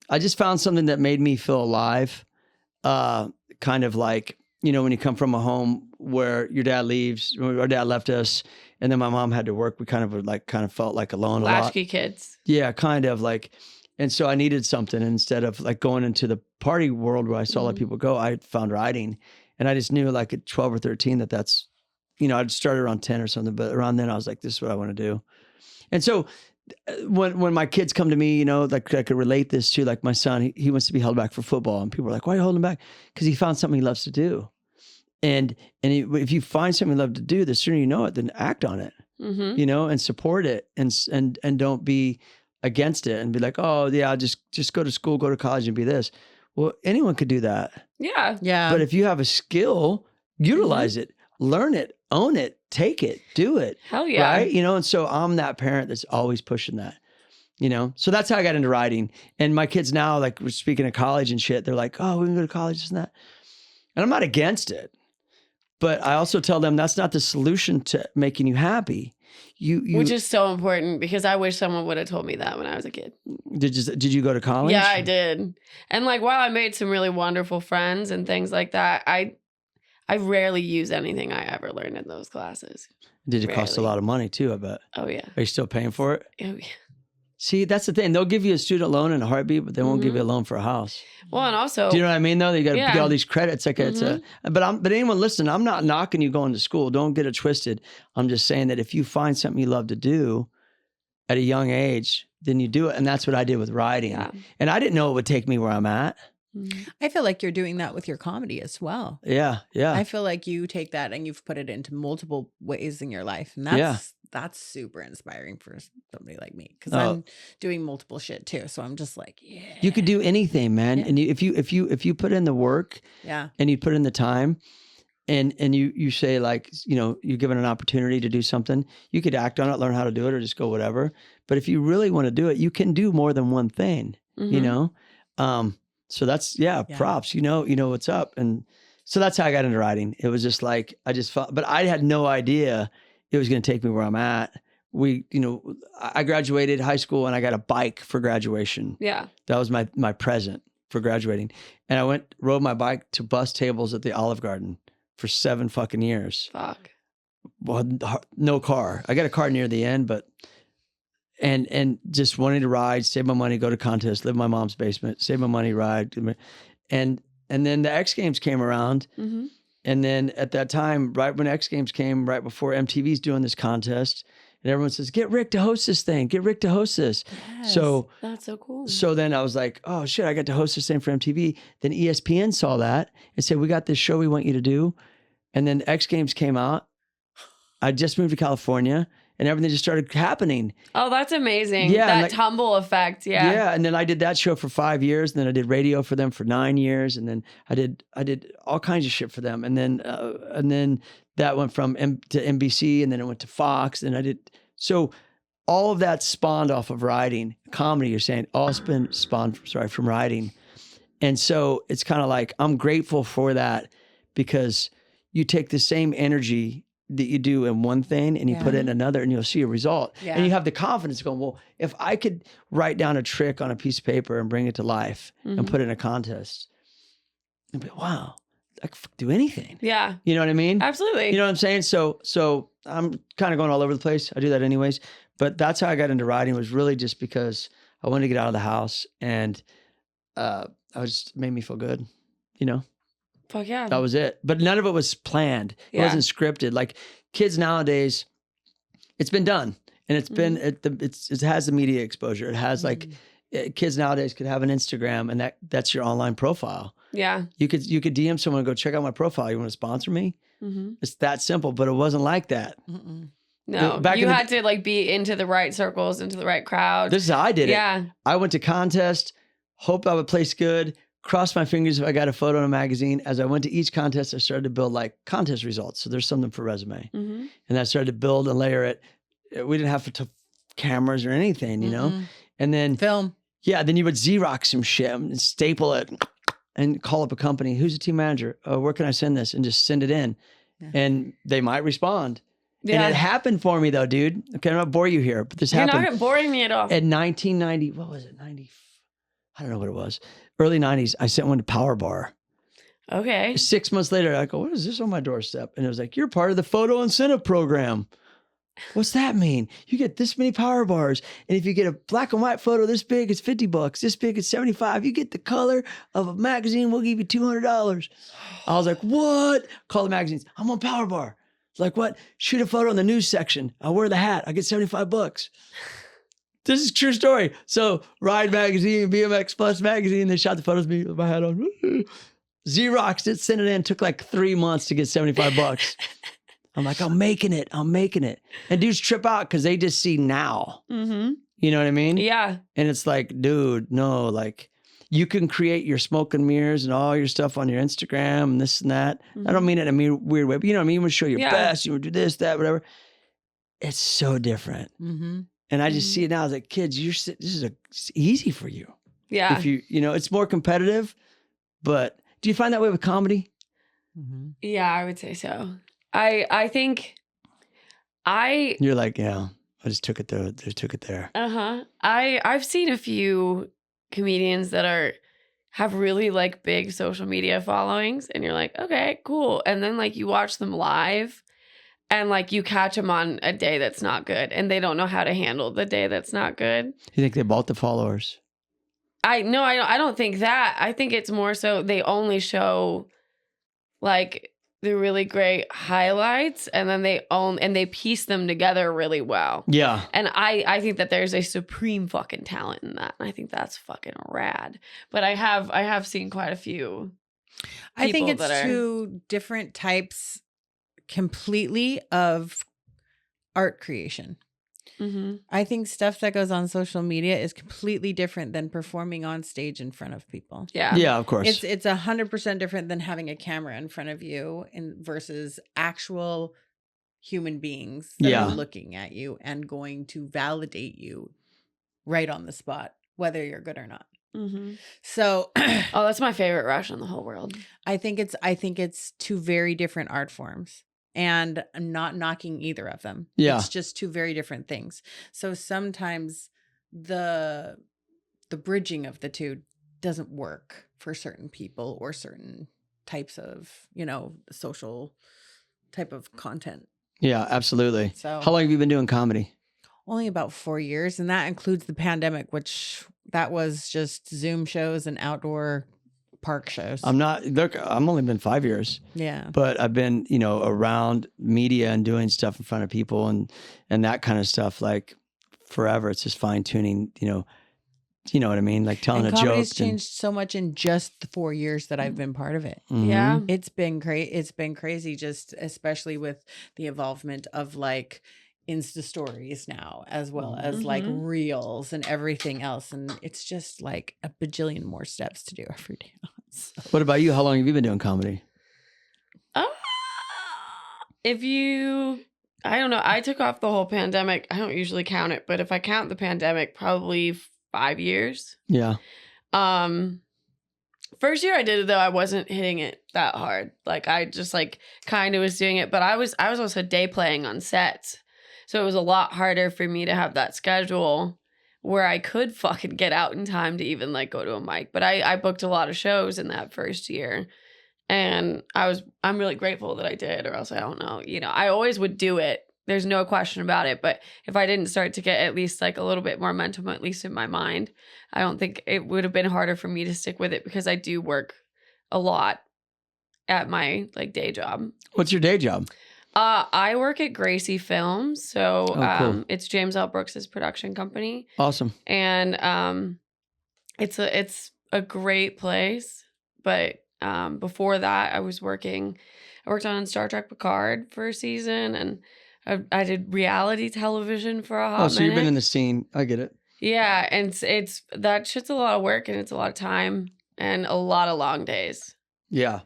C: I just found something that made me feel alive. Kind of like, when you come from a home where your dad leaves, our dad left us, and then my mom had to work, we kind of felt like alone a lot.
B: Latchkey kids.
C: Yeah, kind of like, and so I needed something instead of like going into the party world where I saw a lot of
B: Mhm.
C: people go. I found riding, and I just knew like at 12 or 13 that's, I'd started around 10 or something, but around then I was like, this is what I want to do. And so when my kids come to me, you know, like I could relate this to, like my son, he wants to be held back for football, and people are like, why are you holding him back? Because he found something he loves to do. And if you find something you love to do, the sooner you know it, then act on it, you know, and support it, and don't be against it and be like, oh yeah, just go to school, go to college and be this. Well, anyone could do that.
B: Yeah.
D: Yeah.
C: But if you have a skill, utilize it, learn it, own it, take it, do it.
B: Hell yeah.
C: Right? You know, and so I'm that parent that's always pushing that, you know? So that's how I got into riding. And my kids now, like, we're speaking of college and shit, they're like, oh, we can go to college, this and that. And I'm not against it. But I also tell them that's not the solution to making you happy.
B: Which is so important, because I wish someone would have told me that when I was a kid.
C: Did you go to college?
B: Yeah, I did. And like, while I made some really wonderful friends and things like that, I rarely use anything I ever learned in those classes.
C: Did it cost a lot of money too, I bet?
B: Oh yeah.
C: Are you still paying for it?
B: Oh yeah.
C: See, that's the thing. They'll give you a student loan in a heartbeat, but they won't give you a loan for a house.
B: Well, and also,
C: do you know what I mean? Though you got to get all these credits. Like
B: Mm-hmm.
C: but anyone listening, I'm not knocking you going to school. Don't get it twisted. I'm just saying that if you find something you love to do at a young age, then you do it. And that's what I did with riding.
B: Yeah.
C: And I didn't know it would take me where I'm at.
D: I feel like you're doing that with your comedy as well.
C: Yeah, yeah.
D: I feel like you take that and you've put it into multiple ways in your life. And that's super inspiring for somebody like me, because I'm doing multiple shit too. So I'm just like, yeah.
C: You could do anything, man.
D: Yeah.
C: And if you put in the work, and you put in the time, and you say, like, you know, you're given an opportunity to do something, you could act on it, learn how to do it, or just go whatever. But if you really want to do it, you can do more than one thing, you know? So that's, props, you know what's up. And so that's how I got into riding. It was just like, I just felt, but I had no idea it was going to take me where I'm at. I graduated high school and I got a bike for graduation.
B: Yeah.
C: That was my present for graduating. And I rode my bike to bus tables at the Olive Garden for 7 fucking years.
B: Fuck.
C: Well, no car. I got a car near the end, but and just wanting to ride, save my money, go to contests, live in my mom's basement, save my money, ride. And then the X Games came around.
B: Mm-hmm.
C: And then at that time, right when X Games came, right before MTV's doing this contest, and everyone says, get Rick to host this thing, get Rick to host this.
B: Yes,
C: So
B: that's so cool.
C: So then I was like, oh shit, I got to host this thing for MTV. Then ESPN saw that and said, we got this show we want you to do. And then X Games came out. I just moved to California and everything just started happening.
B: Oh, that's amazing.
C: Yeah,
B: that
C: like,
B: tumble effect. Yeah.
C: Yeah. And then I did that show for 5 years. And then I did radio for them for 9 years. And then I did all kinds of shit for them. And then that went from to NBC, and then it went to Fox. And so all of that spawned off of riding. Comedy, you're saying, all spawned from riding. And so it's kind of like, I'm grateful for that, because you take the same energy that you do in one thing and you put it in another, and you'll see a result. Yeah. And you have the confidence going, well, if I could write down a trick on a piece of paper and bring it to life and put it in a contest, and be, wow, I could do anything.
B: Yeah.
C: You know what I mean?
B: Absolutely.
C: You know what I'm saying? So I'm kind of going all over the place. I do that anyways. But that's how I got into riding, was really just because I wanted to get out of the house, and I just made me feel good, you know?
B: Fuck yeah.
C: That was it. But none of it was planned. It wasn't scripted. Like kids nowadays, it's been done. And it's been, it has the media exposure. It has like, kids nowadays could have an Instagram, and that's your online profile.
B: Yeah.
C: You could DM someone and go, check out my profile. You want to sponsor me? It's that simple, but it wasn't like that.
B: No, you had to like be into the right circles, into the right crowd.
C: This is how I did it.
B: Yeah.
C: I went to contest, hoped I would place good, crossed my fingers if I got a photo in a magazine. As I went to each contest, I started to build like contest results. So there's something for resume. And I started to build and layer it. We didn't have cameras or anything, you know? And then
D: film. Yeah.
C: Then you would Xerox some shit and staple it and call up a company. Who's the team manager? Where can I send this? And just send it in. Yeah. And they might respond. Yeah. And it happened for me though, dude. Okay, I'm not bore you here, but this happened.
B: You're not boring me at all.
C: In 1990, what was it? 90? I don't know what it was. Early 90s, I sent one to Power Bar.
B: Okay.
C: 6 months later, I go, what is this on my doorstep? And it was like, you're part of the photo incentive program. What's that mean? You get this many Power Bars. And if you get a black and white photo this big, it's $50. This big, it's $75. You get the color of a magazine, we'll give you $200. I was like, what? Call the magazines. I'm on Power Bar. Like, what? Shoot a photo in the news section. I'll wear the hat. I get $75. This is a true story. So Ride Magazine, BMX Plus Magazine, they shot the photos of me with my hat on. Xeroxed it, sent it in. Took like 3 months to get $75. I'm like, I'm making it. And dudes trip out because they just see now.
B: Mm-hmm.
C: You know what I mean?
B: Yeah.
C: And it's like, dude, no, like you can create your smoke and mirrors and all your stuff on your Instagram and this and that. I don't mean it in a weird way, but you know what I mean? You want to show your best, you want to do this, that, whatever. It's so different.
D: Mm-hmm.
C: And I just see it now. I was like, kids, it's easy for you.
B: Yeah.
C: If it's more competitive, but do you find that way with comedy?
D: Mm-hmm.
B: Yeah, I would say so. I think
C: You're like, yeah, I just took it there. Just took it there.
B: I've seen a few comedians that have really like big social media followings, and you're like, okay, cool. And then like you watch them live, and like you catch them on a day that's not good, and they don't know how to handle the day that's not good.
C: You think they bought the followers?
B: I don't think that. I think it's more so they only show like the really great highlights, and then they piece them together really well.
C: Yeah.
B: And I think that there's a supreme fucking talent in that. And I think that's fucking rad. But I have seen quite a few.
D: I think
B: people
D: it's two different types completely of art creation.
B: Mm-hmm.
D: I think stuff that goes on social media is completely different than performing on stage in front of people.
B: Yeah.
C: Yeah, of course.
D: It's 100% different than having a camera in front of you versus actual human beings that are looking at you and going to validate you right on the spot, whether you're good or not.
B: Mm-hmm.
D: So,
B: oh, that's my favorite rush in the whole world.
D: I think it's two very different art forms. And I'm not knocking either of them.
C: Yeah.
D: It's just two very different things. So sometimes the bridging of the two doesn't work for certain people or certain types of, social type of content.
C: Yeah, absolutely.
D: So
C: how long have you been doing comedy?
D: Only about 4 years. And that includes the pandemic, which that was just Zoom shows and outdoor park shows. I'm
C: only been 5 years.
D: Yeah.
C: But I've been, around media and doing stuff in front of people and that kind of stuff like forever. It's just fine tuning, you know what I mean? Like telling
D: and
C: a joke.
D: Comedy's changed so much in just the 4 years that I've been part of it.
C: Mm-hmm.
B: Yeah.
D: It's been crazy, just especially with the involvement of like Insta stories now, as well as like reels and everything else. And it's just like a bajillion more steps to do every day. So.
C: What about you? How long have you been doing comedy?
B: I don't know. I took off the whole pandemic. I don't usually count it, but if I count the pandemic, probably 5 years.
C: Yeah.
B: First year I did it though, I wasn't hitting it that hard. Like I just like kind of was doing it, but I was also day playing on sets. So it was a lot harder for me to have that schedule where I could fucking get out in time to even like go to a mic. But I booked a lot of shows in that first year. And I'm really grateful that I did, or else I don't know. I always would do it. There's no question about it. But if I didn't start to get at least like a little bit more momentum, at least in my mind, I don't think it would have been harder for me to stick with it because I do work a lot at my like day job.
C: What's your day job?
B: I work at Gracie Films. So
C: cool.
B: It's James L. Brooks's production company.
C: Awesome.
B: And it's a great place. But before that, I worked on Star Trek Picard for a season, and I did reality television for a hot minute.
C: Oh, so you've been in the scene. I get it.
B: Yeah, and it's that shit's a lot of work, and it's a lot of time and a lot of long days.
C: Yeah.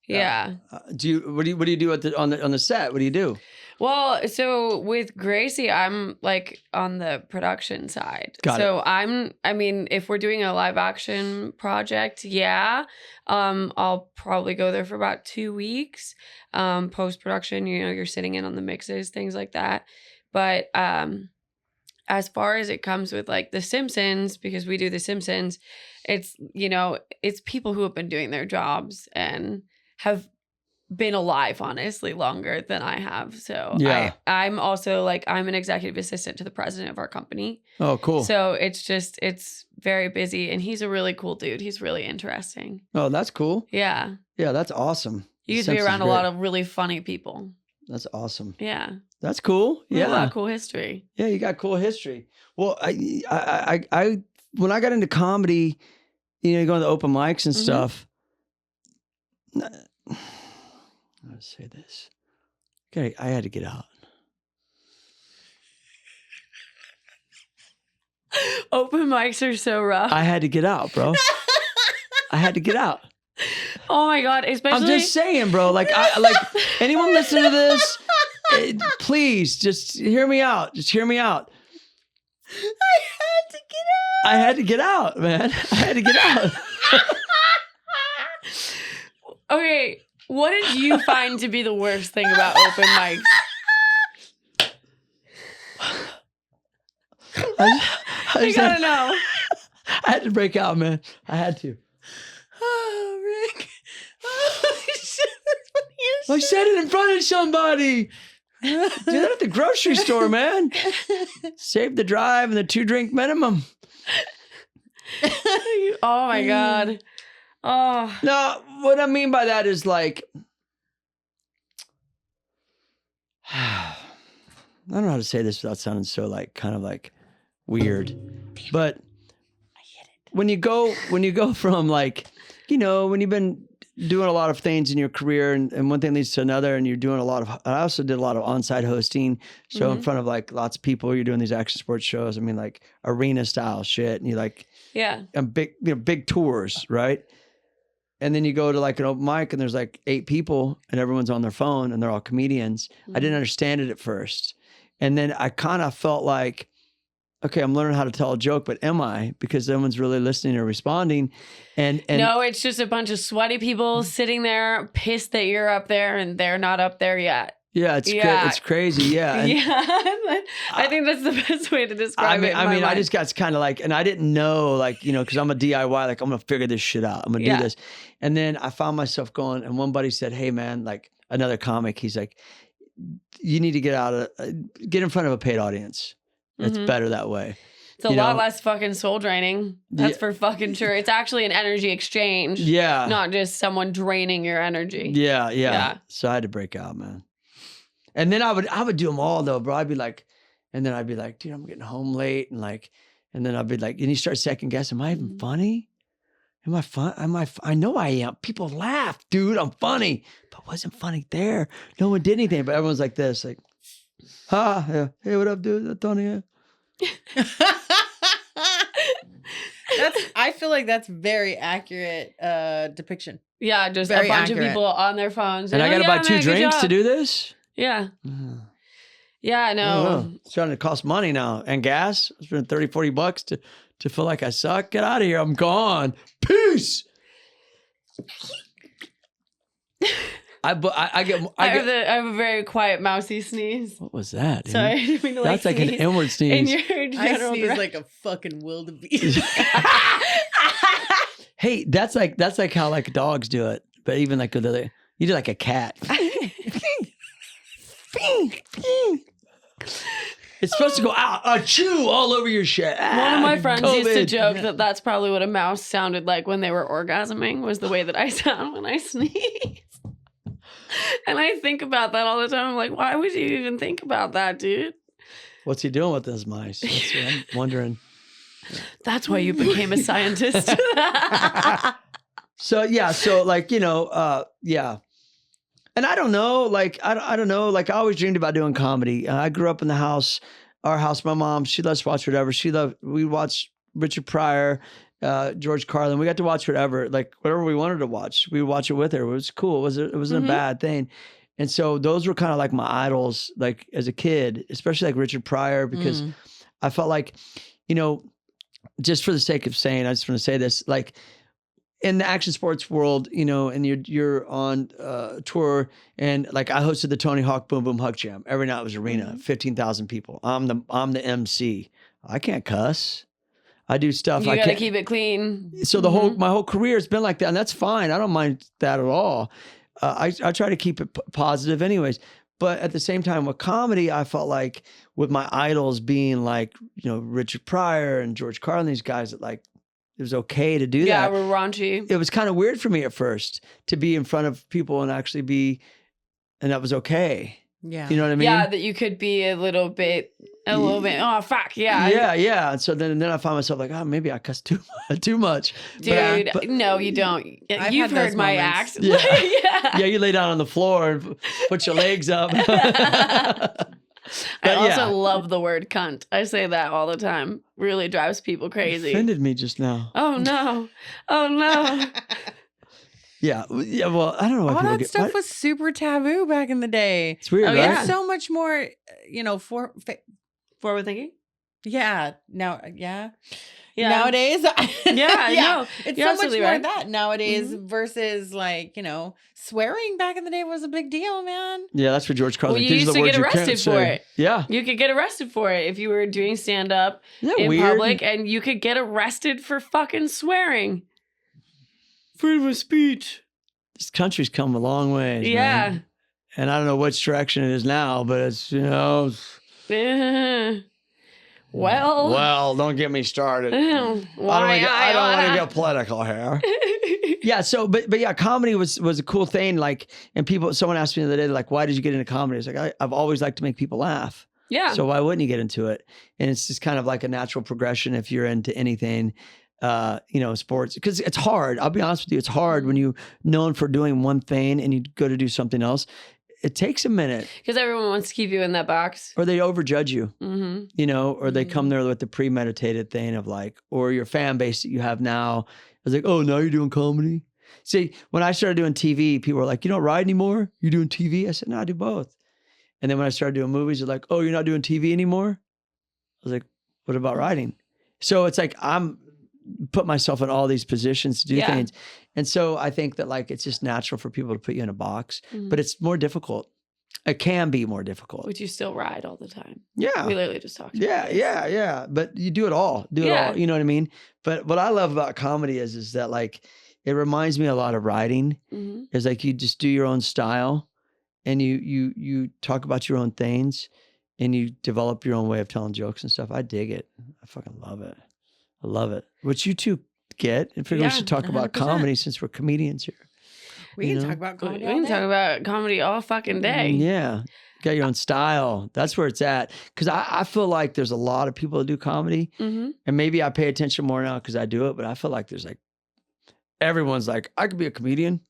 B: Yeah.
C: What do you do on the set? What do you do?
B: Well, so with Gracie, I'm like on the production side.
C: Got it.
B: I mean, if we're doing a live action project, I'll probably go there for about 2 weeks. Post production, you're sitting in on the mixes, things like that. But as far as it comes with like The Simpsons, because we do The Simpsons, it's people who have been doing their jobs and have been alive, honestly, longer than I have. So
C: yeah.
B: I'm also like, I'm an executive assistant to the president of our company.
C: Oh, cool.
B: So it's very busy, and he's a really cool dude. He's really interesting.
C: Oh, that's cool.
B: Yeah.
C: Yeah, that's awesome.
B: You get to be around a lot of really funny people.
C: That's awesome.
B: Yeah.
C: That's cool.
B: We have a lot
C: Yeah.
B: of cool history.
C: Yeah, you got cool history. Well, I when I got into comedy, you know, going to the open mics and
B: Mhm.
C: stuff. How to say this? Okay, I had to get out.
B: Open mics are so rough.
C: I had to get out, bro. I had to get out.
B: Oh my God. Especially.
C: I'm just saying, bro. Like anyone listening to this, please just hear me out. Just hear me out. I had to get out, man. I had to get out.
B: Okay. What did you find to be the worst thing about open mics? I gotta know.
C: I had to break out, man. I had to.
D: Oh, Rick. Oh, shit. That's funny as
C: I
D: shit.
C: said it in front of somebody. Do that at the grocery store, man. Save the drive and the 2-drink minimum.
B: Oh my God. Oh.
C: No, what I mean by that is like, I don't know how to say this without sounding so like kind of like weird, but when you go from like, you know, when you've been doing a lot of things in your career and one thing leads to another and you're doing a lot of, I also did a lot of on-site hosting. So in front of like lots of people, you're doing these action sports shows. I mean, like arena style shit. And you like,
B: Yeah.
C: and big, you know, big tours, right? And then you go to like an open mic and there's like 8 people and everyone's on their phone and they're all comedians. I didn't understand it at first. And then I kind of felt like, okay, I'm learning how to tell a joke, but am I? Because no one's really listening or responding. And
B: No, it's just a bunch of sweaty people sitting there pissed that you're up there and they're not up there yet.
C: yeah, it's crazy. Yeah. And
B: Yeah. I think that's the best way to describe it.
C: I mean, I just got kind of like, and I didn't know, like, you know, because I'm a DIY, like I'm gonna figure this shit out. I'm gonna do this. And then I found myself going, and one buddy said, "Hey, man," like another comic, he's like, "You need to get in front of a paid audience. It's better that way."
B: It's a lot less fucking soul draining. That's for fucking sure. It's actually an energy exchange.
C: Yeah.
B: Not just someone draining your energy.
C: Yeah. So I had to break out, man. And then I would do them all though, bro. I'd be like, dude, I'm getting home late, and like, and then I'd be like, and you start second guessing, am I even funny? Am I fun? I know I am. People laugh, dude. I'm funny, but wasn't funny there. No one did anything, but everyone's like this, like, yeah. Hey, what up, dude? Tony.
D: I feel like that's very accurate depiction.
B: Yeah, just
D: Very
B: a bunch
D: accurate.
B: of people on their phones.
C: And I got to buy 2
B: man, good
C: drinks
B: job.
C: to do this.
B: Yeah. Yeah, no.
C: Oh, it's starting to cost money now. And gas. I spent $30-$40 to feel like I suck. Get out of here. I'm gone. Peace. I
B: have a very quiet, mousy sneeze.
C: What was that, dude?
B: Sorry, I didn't mean to
C: That's like an
B: sneeze
C: inward
B: in
C: sneeze.
B: your
D: I
B: general
D: sneeze
B: direction.
D: like a fucking wildebeest.
C: Hey, that's like how like dogs do it. But even like you do like a cat. It's supposed to go out, chew all over your shit.
B: One of my friends used to
C: COVID.
B: joke that that's probably what a mouse sounded like when they were orgasming, was the way that I sound when I sneeze. And I think about that all the time. I'm like, why would you even think about that, dude?
C: What's he doing with those mice? That's what I'm wondering.
B: That's why you became a scientist.
C: So like, you know, yeah. And I don't know, like, I don't know, like I always dreamed about doing comedy. I grew up in the house, our house, my mom, she loves to watch whatever. We watched Richard Pryor, George Carlin. We got to watch whatever we wanted to watch. We would watch it with her. It was cool. It wasn't a bad thing. And so those were kind of like my idols, like as a kid, especially like Richard Pryor, because I felt like, you know, just for the sake of saying, I just want to say this, like, in the action sports world, you know, and you're on tour, and like I hosted the Tony Hawk Boom Boom Hug Jam. Every night was arena, 15,000 people. I'm the MC. I can't cuss. I do stuff.
B: You
C: I
B: gotta
C: can't
B: keep it clean.
C: So my whole career has been like that, and that's fine. I don't mind that at all. I try to keep it positive, anyways. But at the same time, with comedy, I felt like with my idols being like, you know, Richard Pryor and George Carlin, these guys that like. It was okay to do
B: Yeah,
C: that.
B: we're raunchy.
C: It was kind of weird for me at first to be in front of people and actually and that was okay.
D: Yeah.
C: You know what I mean?
B: Yeah, that you could be a little bit. Oh fuck, yeah.
C: Yeah. And so then I find myself like, oh, maybe I cuss too much.
B: Dude,
C: But
B: no, you don't.
D: I've
B: You've
D: had
B: heard
D: those
B: my
D: moments.
B: acts.
C: Yeah. Yeah, you lay down on the floor and put your legs up.
B: I also love the word cunt. I say that all the time. Really drives people crazy.
C: Offended me just now.
B: Oh no. Oh no.
C: Yeah. Well, I don't know why
D: All
C: people
D: that
C: get
D: stuff was super taboo back in the day.
C: It's weird,
B: Oh,
C: right?
B: yeah.
D: There's so much more,
B: Forward thinking?
D: yeah. Now, yeah.
B: Yeah.
D: Nowadays,
B: No,
D: it's
B: you're
D: so much
B: absolutely
D: more
B: right.
D: that nowadays versus like, swearing back in the day was a big deal, man.
C: Yeah, that's what George Carlin.
B: Well, you
C: These
B: used
C: are the
B: to
C: words
B: get
C: you can't
B: arrested for
C: say.
B: it.
C: Yeah.
B: You could get arrested for it if you were doing stand up
C: Isn't that
B: in
C: weird?
B: public, and you could get arrested for fucking swearing. Freedom of speech.
C: This country's come a long way.
B: Yeah.
C: And I don't know which direction it is now, but it's,
B: Well,
C: don't get me started.
B: why
C: I don't want to get political here. Yeah. So, but yeah, comedy was a cool thing. Like, and someone asked me the other day, like, why did you get into comedy? It's like, I've always liked to make people laugh.
B: Yeah.
C: So why wouldn't you get into it? And it's just kind of like a natural progression if you're into anything, sports, because it's hard. I'll be honest with you. It's hard when you're known for doing one thing and you go to do something else. It takes a minute.
B: Because everyone wants to keep you in that box.
C: Or they overjudge you,
B: Mm-hmm.
C: or they come there with the premeditated thing of like, or your fan base that you have now is like, oh, now you're doing comedy. See, when I started doing TV, people were like, you don't write anymore? You're doing TV? I said, no, I do both. And then when I started doing movies, they're like, oh, you're not doing TV anymore? I was like, what about writing? So it's like, I'm put myself in all these positions to do things. And so I think that like, it's just natural for people to put you in a box, but it's more difficult. It can be more difficult.
B: Would you still ride all the time?
C: Yeah.
B: We literally just talked about this.
C: Yeah. But you do it all. You know what I mean? But what I love about comedy is that like, it reminds me a lot of writing.
B: Mm-hmm.
C: It's like you just do your own style and you talk about your own things and you develop your own way of telling jokes and stuff. I dig it. I fucking love it. I love it. Which you two get. I figure we should talk about
D: 100%.
C: comedy since we're comedians here.
D: We can talk about
B: We
D: comedy.
B: can talk about comedy all fucking day.
C: Yeah. You got your own style. That's where it's at. Because I feel like there's a lot of people that do comedy.
B: Mm-hmm.
C: And maybe I pay attention more now because I do it. But I feel like there's like, everyone's like, I could be a comedian.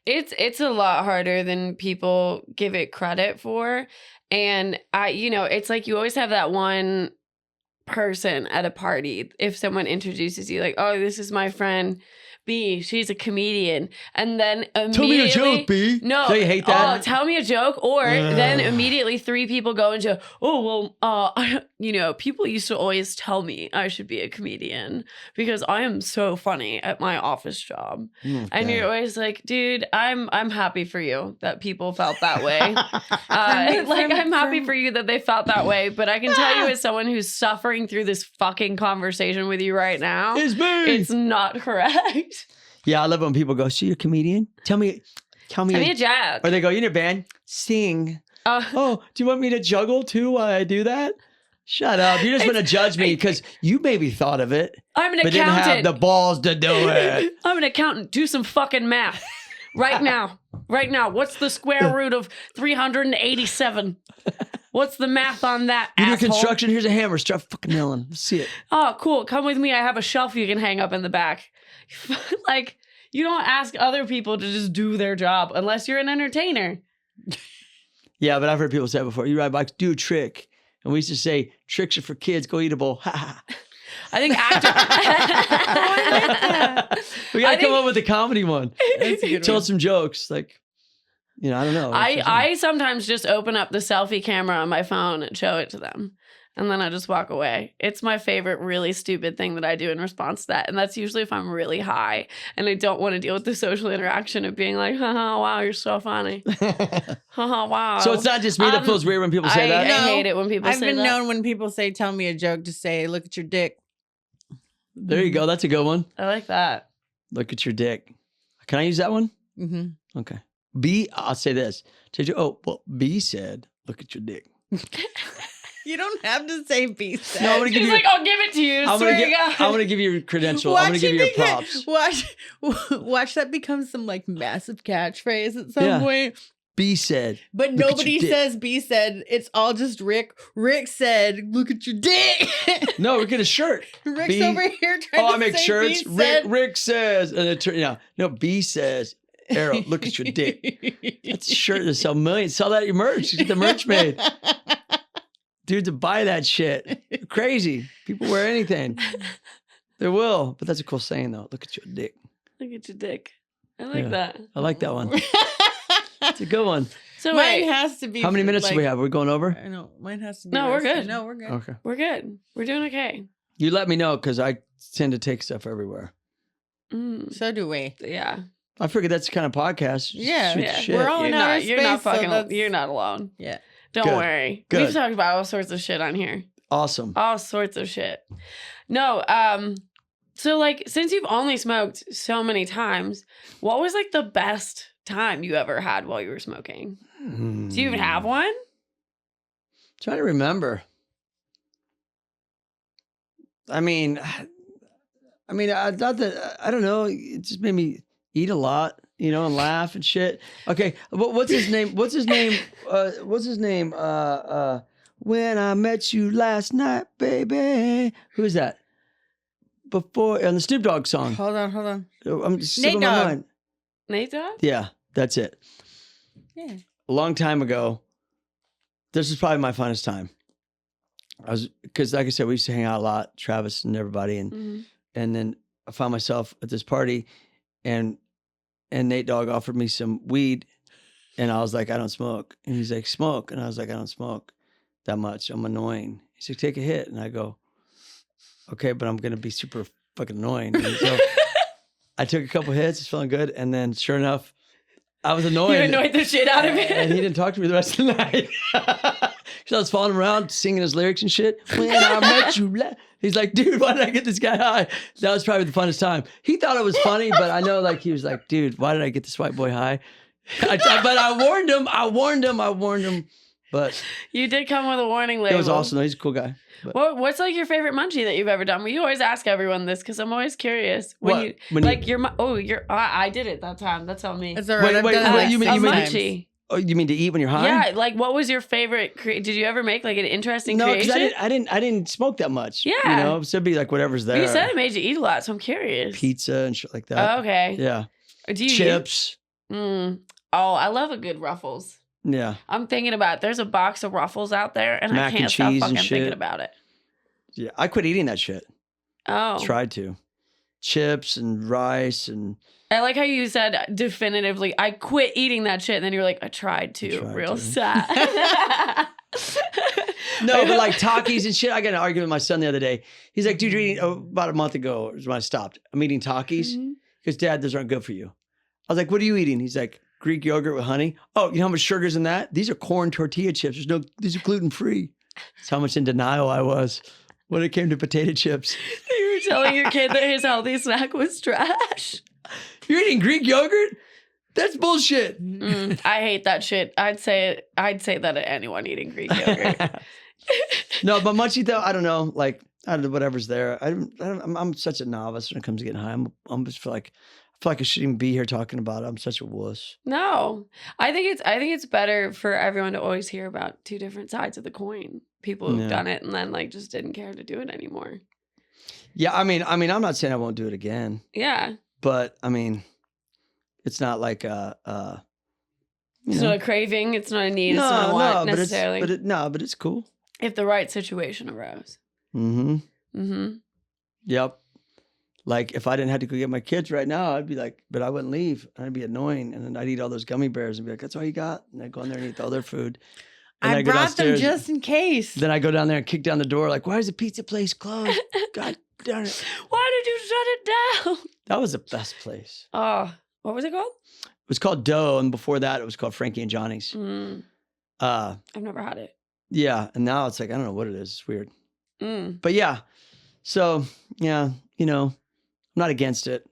B: It's a lot harder than people give it credit for. And it's like you always have that one person at a party. If someone introduces you like, oh, this is my friend B, she's a comedian. And then immediately...
C: Tell me a joke, B.
B: No.
C: So you hate that?
B: Oh, tell me a joke. Or then immediately 3 people go into, oh, well, people used to always tell me I should be a comedian because I am so funny at my office job.
C: Okay.
B: And you're always like, dude, I'm happy for you that people felt that way. I'm happy for you that they felt that way. But I can tell you as someone who's suffering through this fucking conversation with you right now,
C: It's me.
B: it's not correct.
C: Yeah, I love when people go, so you're a comedian? Tell me
B: Tell me a joke.
C: Or they go, you in a band? Sing. Oh, do you want me to juggle too while I do that? Shut up. You just want to judge me because you maybe thought of it.
B: I'm an
C: but didn't
B: accountant.
C: have the balls to do it.
B: I'm an accountant. Do some fucking math. Right now. What's the square root of 387? What's the math on that,
C: You do
B: asshole?
C: construction, here's a hammer. Start fucking nailing. Let's see it.
B: Oh, cool. Come with me. I have a shelf you can hang up in the back. Like, you don't ask other people to just do their job unless you're an entertainer.
C: Yeah, but I've heard people say it before. You ride bikes, do a trick. And we used to say, tricks are for kids, go eat a bowl.
B: I think after...
C: We got to come up with a comedy one.
D: That's a good
C: Tell
D: one.
C: some jokes. Like, I don't know.
B: I sometimes just open up the selfie camera on my phone and show it to them. And then I just walk away. It's my favorite really stupid thing that I do in response to that. And that's usually if I'm really high and I don't want to deal with the social interaction of being like, haha, wow, you're so funny. Haha, wow.
C: So it's not just me that feels weird when people say that?
B: I hate it when people
D: I've
B: say
D: been
B: that.
D: known when people say, tell me a joke, to say, look at your dick.
C: There you go. That's a good one.
B: I like that.
C: Look at your dick. Can I use that one?
D: Mm-hmm.
C: Okay. B, I'll say this. B said, look at your dick.
D: You don't have to say B said.
C: No, I'm gonna give
B: She's
C: you.
B: like, I'll give it to you.
C: I'm
B: Swear to God.
C: gonna give you your credential. I'm gonna give you your props.
D: Watch that become some like massive catchphrase at some point.
C: B said.
D: But
C: Look at
D: nobody
C: your dick.
D: says B said. It's all just Rick. Rick said, look at your dick.
C: No, we get a shirt.
D: Rick's
C: B-
D: over here trying
C: Oh,
D: to
C: I make
D: say
C: shirts.
D: B said.
C: Rick says, and it no, B says, Arrow, look at your dick. That's a shirt that sell millions. Sell that at your merch. Get the merch made. Dude, to buy that shit. Crazy. People wear anything. They will. But that's a cool saying, though. Look at your dick.
B: Look at your dick. I like
C: Yeah.
B: that.
C: I like that one. It's a good one.
B: So
D: Mine
B: wait,
D: has to be.
C: How many minutes do we have? Are we going over?
D: I know. Mine has to be.
B: No, we're
D: roasted.
B: good.
D: No, we're good.
C: Okay.
B: we're good. We're doing okay.
C: You let me know because I tend to take stuff everywhere.
D: So do we.
B: Yeah.
C: I figured that's the kind of podcast. Just
D: Yeah,
C: shoot the
B: yeah.
C: shit.
D: We're all
B: You're
D: in our
B: not, you're not
D: space, so
B: fucking,
D: that's-
B: you're not alone.
D: Yeah.
B: Don't
C: Good.
B: worry.
C: Good.
B: We've talked about all sorts of shit on here.
C: Awesome.
B: All sorts of shit. No, so like since you've only smoked so many times, what was like the best time you ever had while you were smoking? Do you even have one?
C: Trying to remember. I mean, not that I don't know. It just made me eat a lot, and laugh and shit. Okay, what's his name? What's his name? When I met you last night, baby. Who's that? Before on the Snoop Dogg song.
D: Hold on.
C: I'm just
D: Nate
C: slipping my
D: Dogg.
C: mind.
B: Nate Dogg?
C: Yeah, that's it.
D: Yeah.
C: A long time ago. This is probably my funnest time. Because like I said, we used to hang out a lot, Travis and everybody, and then I found myself at this party, and Nate Dogg offered me some weed, and I was like, I don't smoke, and he's like, smoke, and I was like, I don't smoke that much. I'm annoying. He's like, take a hit, and I go, okay, but I'm gonna be super fucking annoying. And so I took a couple hits, it's feeling good, and then sure enough, I was annoyed.
B: You annoyed the shit out of me.
C: And he didn't talk to me the rest of the night. So I was following him around, singing his lyrics and shit. When I met you, he's like, dude, why did I get this guy high? That was probably the funnest time. He thought it was funny, but I know he was like, dude, why did I get this white boy high? But I warned him. But
B: You did come with a warning label.
C: it was awesome. He's a cool guy. But
B: What's like your favorite munchie that you've ever done? We always ask everyone this because I'm always curious.
C: What?
B: I did it that time. That's on me.
D: It's all right. I've
C: Wait,
D: done
C: wait,
D: that
C: you mean-
B: a
C: you mean-
B: munchie.
C: oh, you mean to eat when you're high?
B: Yeah, like what was your favorite? Did you ever make like an interesting
C: No, because
B: creation?
C: I didn't smoke that much.
B: Yeah.
C: So it'd be like whatever's there.
B: You said it made you eat a lot, so I'm curious.
C: Pizza and shit like that.
B: Oh, okay.
C: Yeah.
B: Do you
C: Chips.
B: Oh, I love a good Ruffles.
C: Yeah.
B: I'm thinking about there's a box of Ruffles out there, and
C: Mac
B: I
C: and
B: can't stop
C: cheese and
B: fucking
C: shit.
B: thinking about it.
C: Yeah. I quit eating that shit.
B: Oh,
C: Tried to. Chips and rice and
B: I like how you said definitively, I quit eating that shit, and then you're like, I tried to.
C: tried
B: Real
C: to.
B: sad.
C: no, but like Takis and shit. I got in an argument with my son the other day. He's like, dude, you're eating about a month ago is when I stopped. I'm eating Takis
B: Mhm.
C: because Dad, those aren't good for you. I was like, what are you eating? He's like, Greek yogurt with honey. Oh, you know how much sugar's in that? These are corn tortilla chips. These are gluten free. That's how much in denial I was when it came to potato chips.
B: You were telling your kid that his healthy snack was trash.
C: You're eating Greek yogurt? That's bullshit.
B: I hate that shit. I'd say that at anyone eating Greek yogurt.
C: No, but munchie though, I don't know. Like, I don't know, whatever's there. I'm such a novice when it comes to getting high. I'm just I feel like I shouldn't even be here talking about it. I'm such a wuss.
B: No, I think it's better for everyone to always hear about two different sides of the coin. People who've
C: Yeah.
B: done it and then like just didn't care to do it anymore.
C: Yeah, I mean, I'm not saying I won't do it again,
B: Yeah,
C: but I mean, it's not like
B: it's not a craving. It's not a need. It's not a want necessarily.
C: but it's cool.
B: If the right situation arose.
C: Mm-hmm.
B: Mm-hmm.
C: Yep. Like if I didn't have to go get my kids right now, I'd be like, but I wouldn't leave. I'd be annoying, and then I'd eat all those gummy bears and be like, "That's all you got?" And I'd go in there and eat all their food. And
D: I
C: I'd go
D: brought them
C: downstairs.
D: just in case.
C: Then I go down there and kick down the door, like, "Why is the pizza place closed? God darn it!"
B: Why did you shut it down?
C: That was the best place.
B: Oh, what was it called?
C: It was called Dough, and before that, it was called Frankie and Johnny's.
B: I've never had it.
C: Yeah, and now it's like I don't know what it is. It's weird,
B: Mm.
C: but yeah. So yeah, I'm not against it.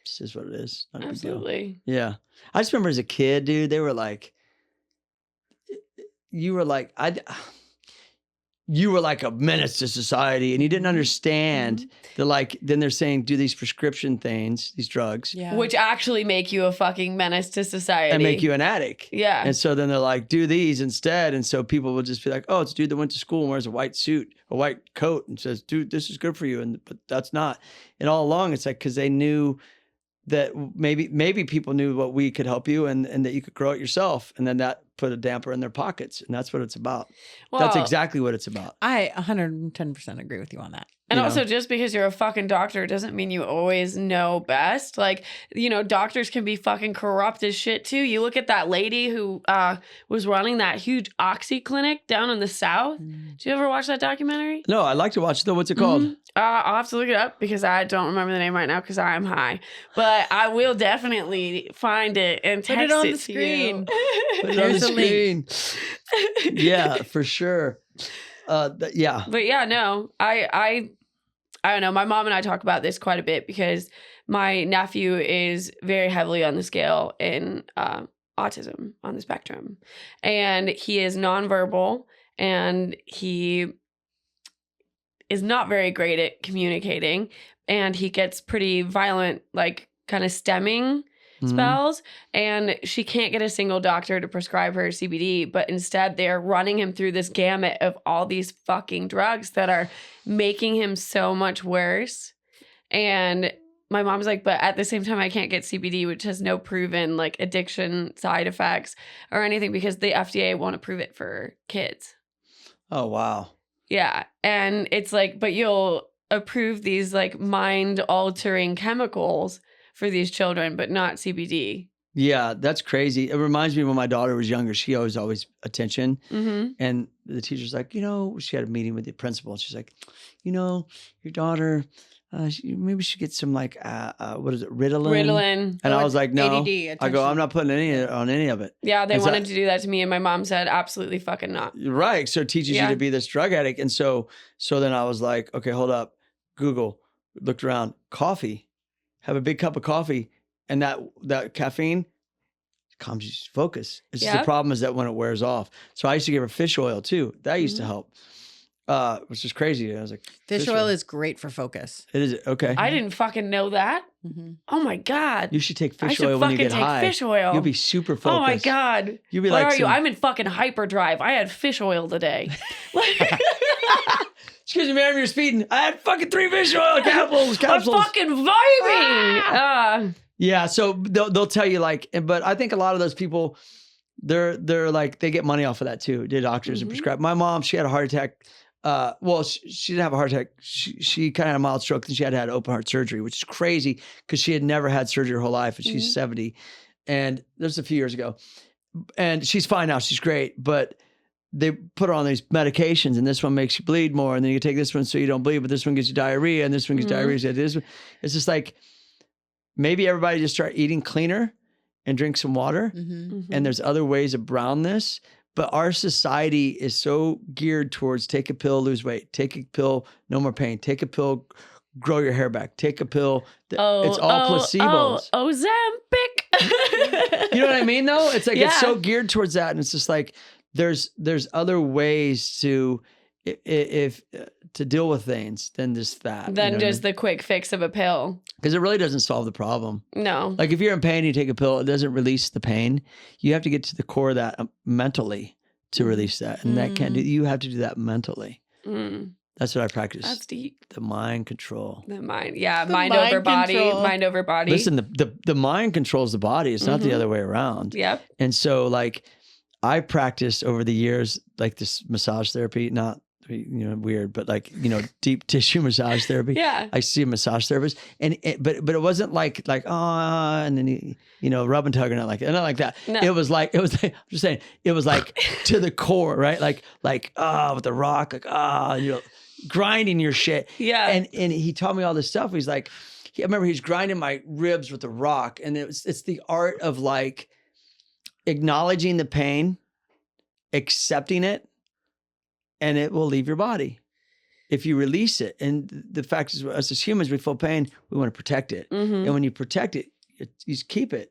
C: It's just what it is. Not a big deal.
B: Absolutely.
C: Yeah, I just remember as a kid, dude. They were like, you were like, you were like a menace to society, and you didn't understand the like. Then they're saying do these prescription things, these drugs,
B: which actually make you a fucking menace to society
C: and make you an addict.
B: Yeah.
C: And so then they're like, do these instead. And so people will just be like, oh, it's a dude that went to school and wears a white suit, a white coat, and says, dude, this is good for you. But that's not. And all along, it's like because they knew that maybe people knew what we could help you and that you could grow it yourself. And then that put a damper in their pockets. And that's what it's about.
B: Well,
C: that's exactly what it's about.
D: I 110% agree with you on that.
B: And also, just because you're a fucking doctor doesn't mean you always know best. Like, doctors can be fucking corrupt as shit too. You look at that lady who was running that huge oxy clinic down in the South. Did you ever watch that documentary?
C: No, I'd like to watch it though. What's it called?
B: I'll have to look it up because I don't remember the name right now because I'm high. But I will definitely find it and text
D: it on
B: it
D: the
B: to
D: screen.
B: you.
C: Put it on the screen. Yeah, for sure. Yeah.
B: But yeah, no, I don't know. My mom and I talk about this quite a bit because my nephew is very heavily on the scale in autism on the spectrum. And he is nonverbal and he is not very great at communicating. And he gets pretty violent, like kind of stemming spells. And she can't get a single doctor to prescribe her CBD, but instead they're running him through this gamut of all these fucking drugs that are making him so much worse. And my mom's like, but at the same time, I can't get CBD, which has no proven like addiction side effects or anything because the FDA won't approve it for kids.
C: Oh, wow.
B: Yeah. And it's like, but you'll approve these like mind altering chemicals for these children, but not CBD.
C: Yeah, that's crazy. It reminds me when my daughter was younger, she was always attention. And the teacher's like, she had a meeting with the principal. And she's like, your daughter, maybe she get some like, what is it, Ritalin? And I was like, no.
D: ADD,
C: I go, I'm not putting any on any of it.
B: Yeah, they wanted to do that to me. And my mom said, absolutely fucking not.
C: Right. So it teaches you to be this drug addict. And so then I was like, okay, hold up. Google, looked around, coffee. Have a big cup of coffee, and that caffeine calms you focus. It's just the problem is that when it wears off. So I used to give her fish oil too. That used to help, which is crazy. I was like,
D: fish oil is great for focus.
C: It is okay.
B: I didn't fucking know that. Oh my God.
C: You should take fish oil when you get high.
B: Fish oil.
C: You'll be super focused.
B: Oh my God.
C: You'll be
B: Where
C: like,
B: are you? I'm in fucking hyperdrive. I had fish oil today.
C: Excuse me, ma'am, you're speeding. I had fucking 3 fish oil capsules.
B: I'm fucking vibing.
C: Yeah, so they'll tell you like, but I think a lot of those people, they're like, they get money off of that too. The doctors and prescribe. My mom, she had a heart attack. Well, she didn't have a heart attack. She kind of had a mild stroke, and she had open heart surgery, which is crazy because she had never had surgery her whole life, and she's 70. And this was a few years ago, and she's fine now. She's great, but they put her on these medications, and this one makes you bleed more, and then you take this one so you don't bleed, but this one gives you diarrhea, and this one gives diarrhea. This one, it's just like maybe everybody just start eating cleaner and drink some water, and there's other ways around this. But our society is so geared towards take a pill, lose weight, take a pill, no more pain, take a pill, grow your hair back, take a pill. It's all placebos.
B: Ozempic.
C: You know what I mean though? It's like it's so geared towards that, and it's just like there's other ways to deal with things than just that.
B: Than just the quick fix of a pill.
C: Because it really doesn't solve the problem.
B: No.
C: Like if you're in pain, you take a pill, it doesn't release the pain. You have to get to the core of that mentally to release that. And that can't do, you have to do that mentally. That's what I practice.
B: That's deep.
C: The mind control.
B: The mind. Yeah. Mind over body. Mind over body.
C: Listen, the mind controls the body. It's not the other way around.
B: Yep.
C: And so like I practiced over the years, like this massage therapy, not, weird, but like, deep tissue massage therapy.
B: Yeah.
C: I see a massage therapist but it wasn't like, and then, rub and tug or not like that. No. It was like, I'm just saying, it was like to the core, right? Like, with the rock, grinding your shit.
B: Yeah.
C: And he taught me all this stuff. He's like, I remember he's grinding my ribs with the rock, and it's the art of like acknowledging the pain, accepting it, and it will leave your body if you release it. And the fact is, us as humans, we feel pain, we want to protect it. And when you protect it, you keep it.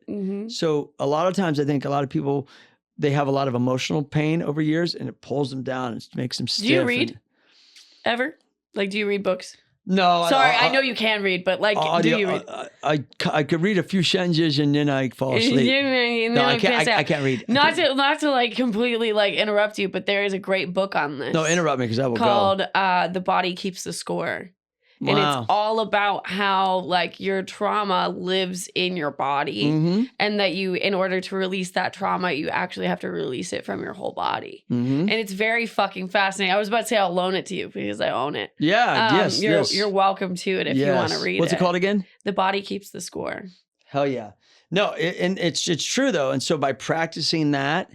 C: So a lot of times I think a lot of people, they have a lot of emotional pain over years, and it pulls them down and makes them stiff.
B: Do you read? ever? Like, do you read books?
C: No.
B: Sorry, I know you can read, but like, do you read?
C: I could read a few sentences and then I fall asleep. No, I can't read.
B: Not to like completely like interrupt you, but there is a great book on this.
C: No, interrupt me because I will
B: called
C: go.
B: The Body Keeps the Score.
C: Wow.
B: And it's all about how like your trauma lives in your body, and that you, in order to release that trauma, you actually have to release it from your whole body. And it's very fucking fascinating. I was about to say I'll loan it to you because I own it.
C: Yeah,
B: You're welcome to it if you want to read it.
C: What's it called again?
B: The Body Keeps the Score.
C: Hell yeah. No, and it's true though. And so by practicing that,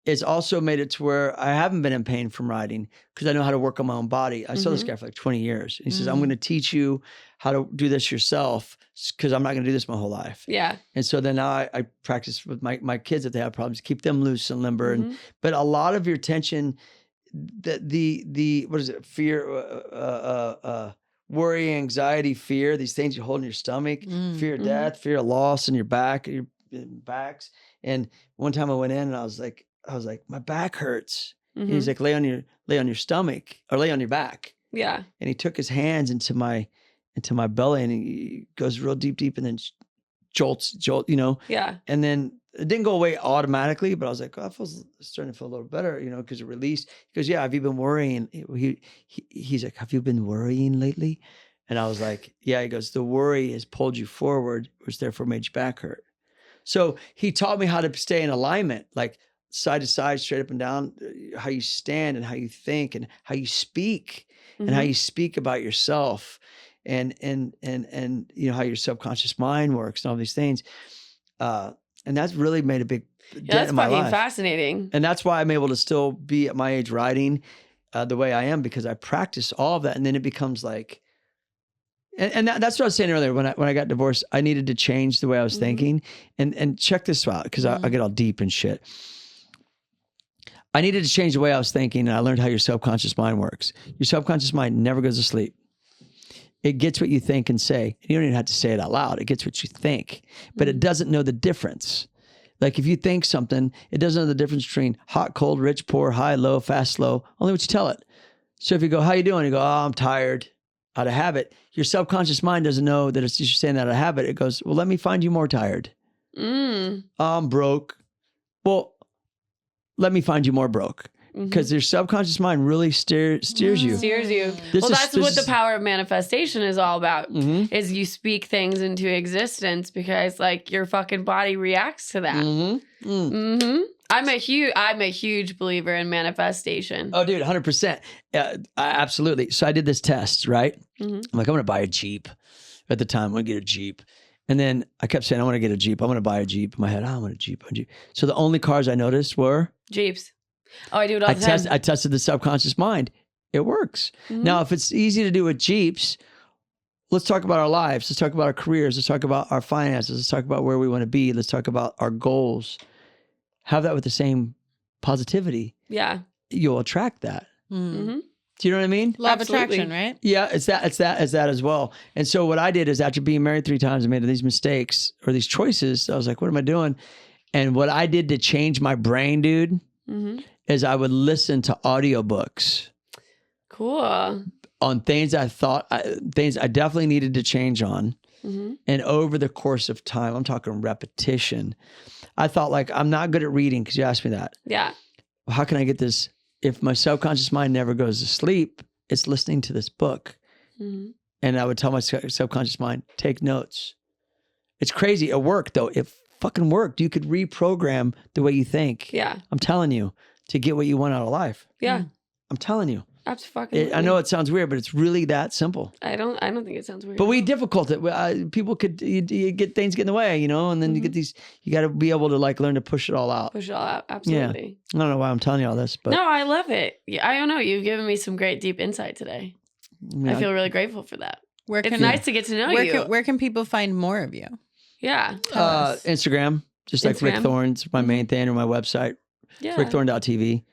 C: it's also made it to where I haven't been in pain from riding because I know how to work on my own body. I saw this guy for like 20 years. He says, I'm going to teach you how to do this yourself because I'm not going to do this my whole life.
B: Yeah.
C: And so then now I practice with my kids if they have problems, keep them loose and limber. But a lot of your tension, the what is it? Fear, worry, anxiety, fear, these things you hold in your stomach, fear of death, fear of loss in your back, your backs. And one time I went in and I was like, my back hurts. And he's like, lay on your stomach or lay on your back.
B: Yeah.
C: And he took his hands into my belly and he goes real deep and then jolt, you know?
B: Yeah.
C: And then it didn't go away automatically, but I was like, oh, starting to feel a little better, you know, because it released. He goes, yeah, have you been worrying? He's like, have you been worrying lately? And I was like, yeah. He goes, the worry has pulled you forward, which therefore made your back hurt. So he taught me how to stay in alignment, like side to side, straight up and down, how you stand and how you think and how you speak and how you speak about yourself and you know, how your subconscious mind works and all these things. And that's really made a big dent in my life.
B: That's fucking fascinating.
C: And that's why I'm able to still be at my age riding the way I am, because I practice all of that. And then it becomes like, and that's what I was saying earlier. When I got divorced, I needed to change the way I was thinking. And check this out, because I get all deep and shit. I needed to change the way I was thinking, and I learned how your subconscious mind works. Your subconscious mind never goes to sleep. It gets what you think and say. You don't even have to say it out loud. It gets what you think, but it doesn't know the difference. Like if you think something, it doesn't know the difference between hot, cold, rich, poor, high, low, fast, slow, only what you tell it. So if you go, how you doing? You go, oh, I'm tired, out of habit. Your subconscious mind doesn't know that it's just saying that out of habit. It goes, well, let me find you more tired. I'm broke. Well, let me find you more broke. Because your subconscious mind really steers you.
B: Steers you. Well, that's what the power of manifestation is all about. Is you speak things into existence because like your fucking body reacts to that. I'm a huge believer in manifestation.
C: Oh, dude, 100%. Absolutely. So I did this test, right? I'm like, I'm going to buy a Jeep. At the time, I'm going to get a Jeep. And then I kept saying, I want to get a Jeep. I want to buy a Jeep. In my head, I want a Jeep. So the only cars I noticed were
B: Jeeps. Oh, I do it all the time.
C: I tested the subconscious mind. It works. Now, if it's easy to do with Jeeps, let's talk about our lives. Let's talk about our careers. Let's talk about our finances. Let's talk about where we want to be. Let's talk about our goals. Have that with the same positivity. Yeah. You'll attract that. Do you know what I mean?
D: Law of attraction, right?
C: Yeah, it's that as well. And so what I did is, after being married 3 times, I made these mistakes or these choices. I was like, what am I doing? And what I did to change my brain, dude, is I would listen to audiobooks.
B: Cool.
C: On things I thought, things I definitely needed to change on. And over the course of time, I'm talking repetition, I thought like, I'm not good at reading, because you asked me that. Yeah. Well, how can I get this? If my subconscious mind never goes to sleep, it's listening to this book. And I would tell my subconscious mind, take notes. It's crazy. It worked though. It fucking worked. You could reprogram the way you think. Yeah. I'm telling you, to get what you want out of life. Yeah. I'm telling you.
B: Absolutely.
C: I know it sounds weird, but it's really that simple.
B: I don't think it sounds weird.
C: But we difficult it. People could you get things get in the way, you know, and then you get these. You got to be able to like learn to push it all out.
B: Push it all out. Absolutely.
C: Yeah. I don't know why I'm telling you all this, but
B: no, I love it. I don't know. You've given me some great deep insight today. I feel really grateful for that. It's nice to get to know you.
D: Where can people find more of you?
B: Yeah.
C: Instagram, just like Rick Thorne's my main thing, or my website, rickthorne.tv.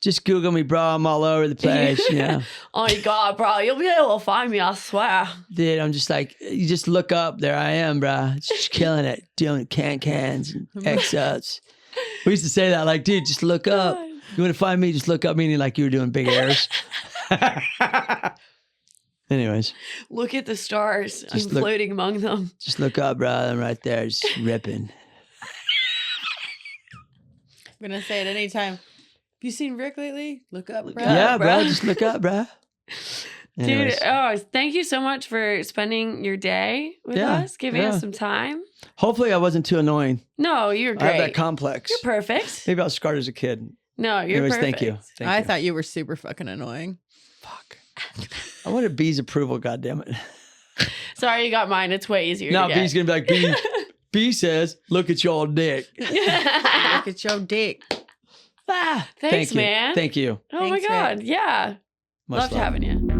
C: Just Google me, bro. I'm all over the place. Yeah.
B: Oh my God, bro. You'll be able to find me, I swear.
C: Dude, I'm just like, you just look up. There I am, bro. Just killing it. Doing cans and X-ups. We used to say that, like, dude, just look up. You want to find me? Just look up, meaning like you were doing big airs. Anyways,
B: Look at the stars.
C: Just
B: I'm
C: look-
B: floating among them.
C: just look up, bro. I'm right there, just ripping.
D: I'm gonna say it anytime. Have you seen Rick lately? Look up, bro.
C: Yeah, bro.
B: bro.
C: Just look up, bro. Anyways.
B: Dude, oh, thank you so much for spending your day with
C: Yeah,
B: us, giving
C: yeah.
B: us some time.
C: Hopefully, I wasn't too annoying.
B: No, you're
C: I have that
B: great.
C: complex.
B: You're perfect.
C: Maybe I was scarred as a kid.
B: No, you're
C: Anyways,
B: perfect.
C: thank you. Thank
D: I
C: you.
D: thought you were super fucking annoying.
C: Fuck. I wanted B's approval. God damn it.
B: Sorry you got mine. It's way easier
C: Now
B: to get.
C: B's gonna be like B. B says, "Look at your dick."
D: Look at your dick.
C: Ah,
B: Thanks,
C: thank you.
B: man.
C: Thank you.
B: Oh
D: Thanks,
B: my God. Yeah.
C: Much
B: Loved
C: love.
B: having you.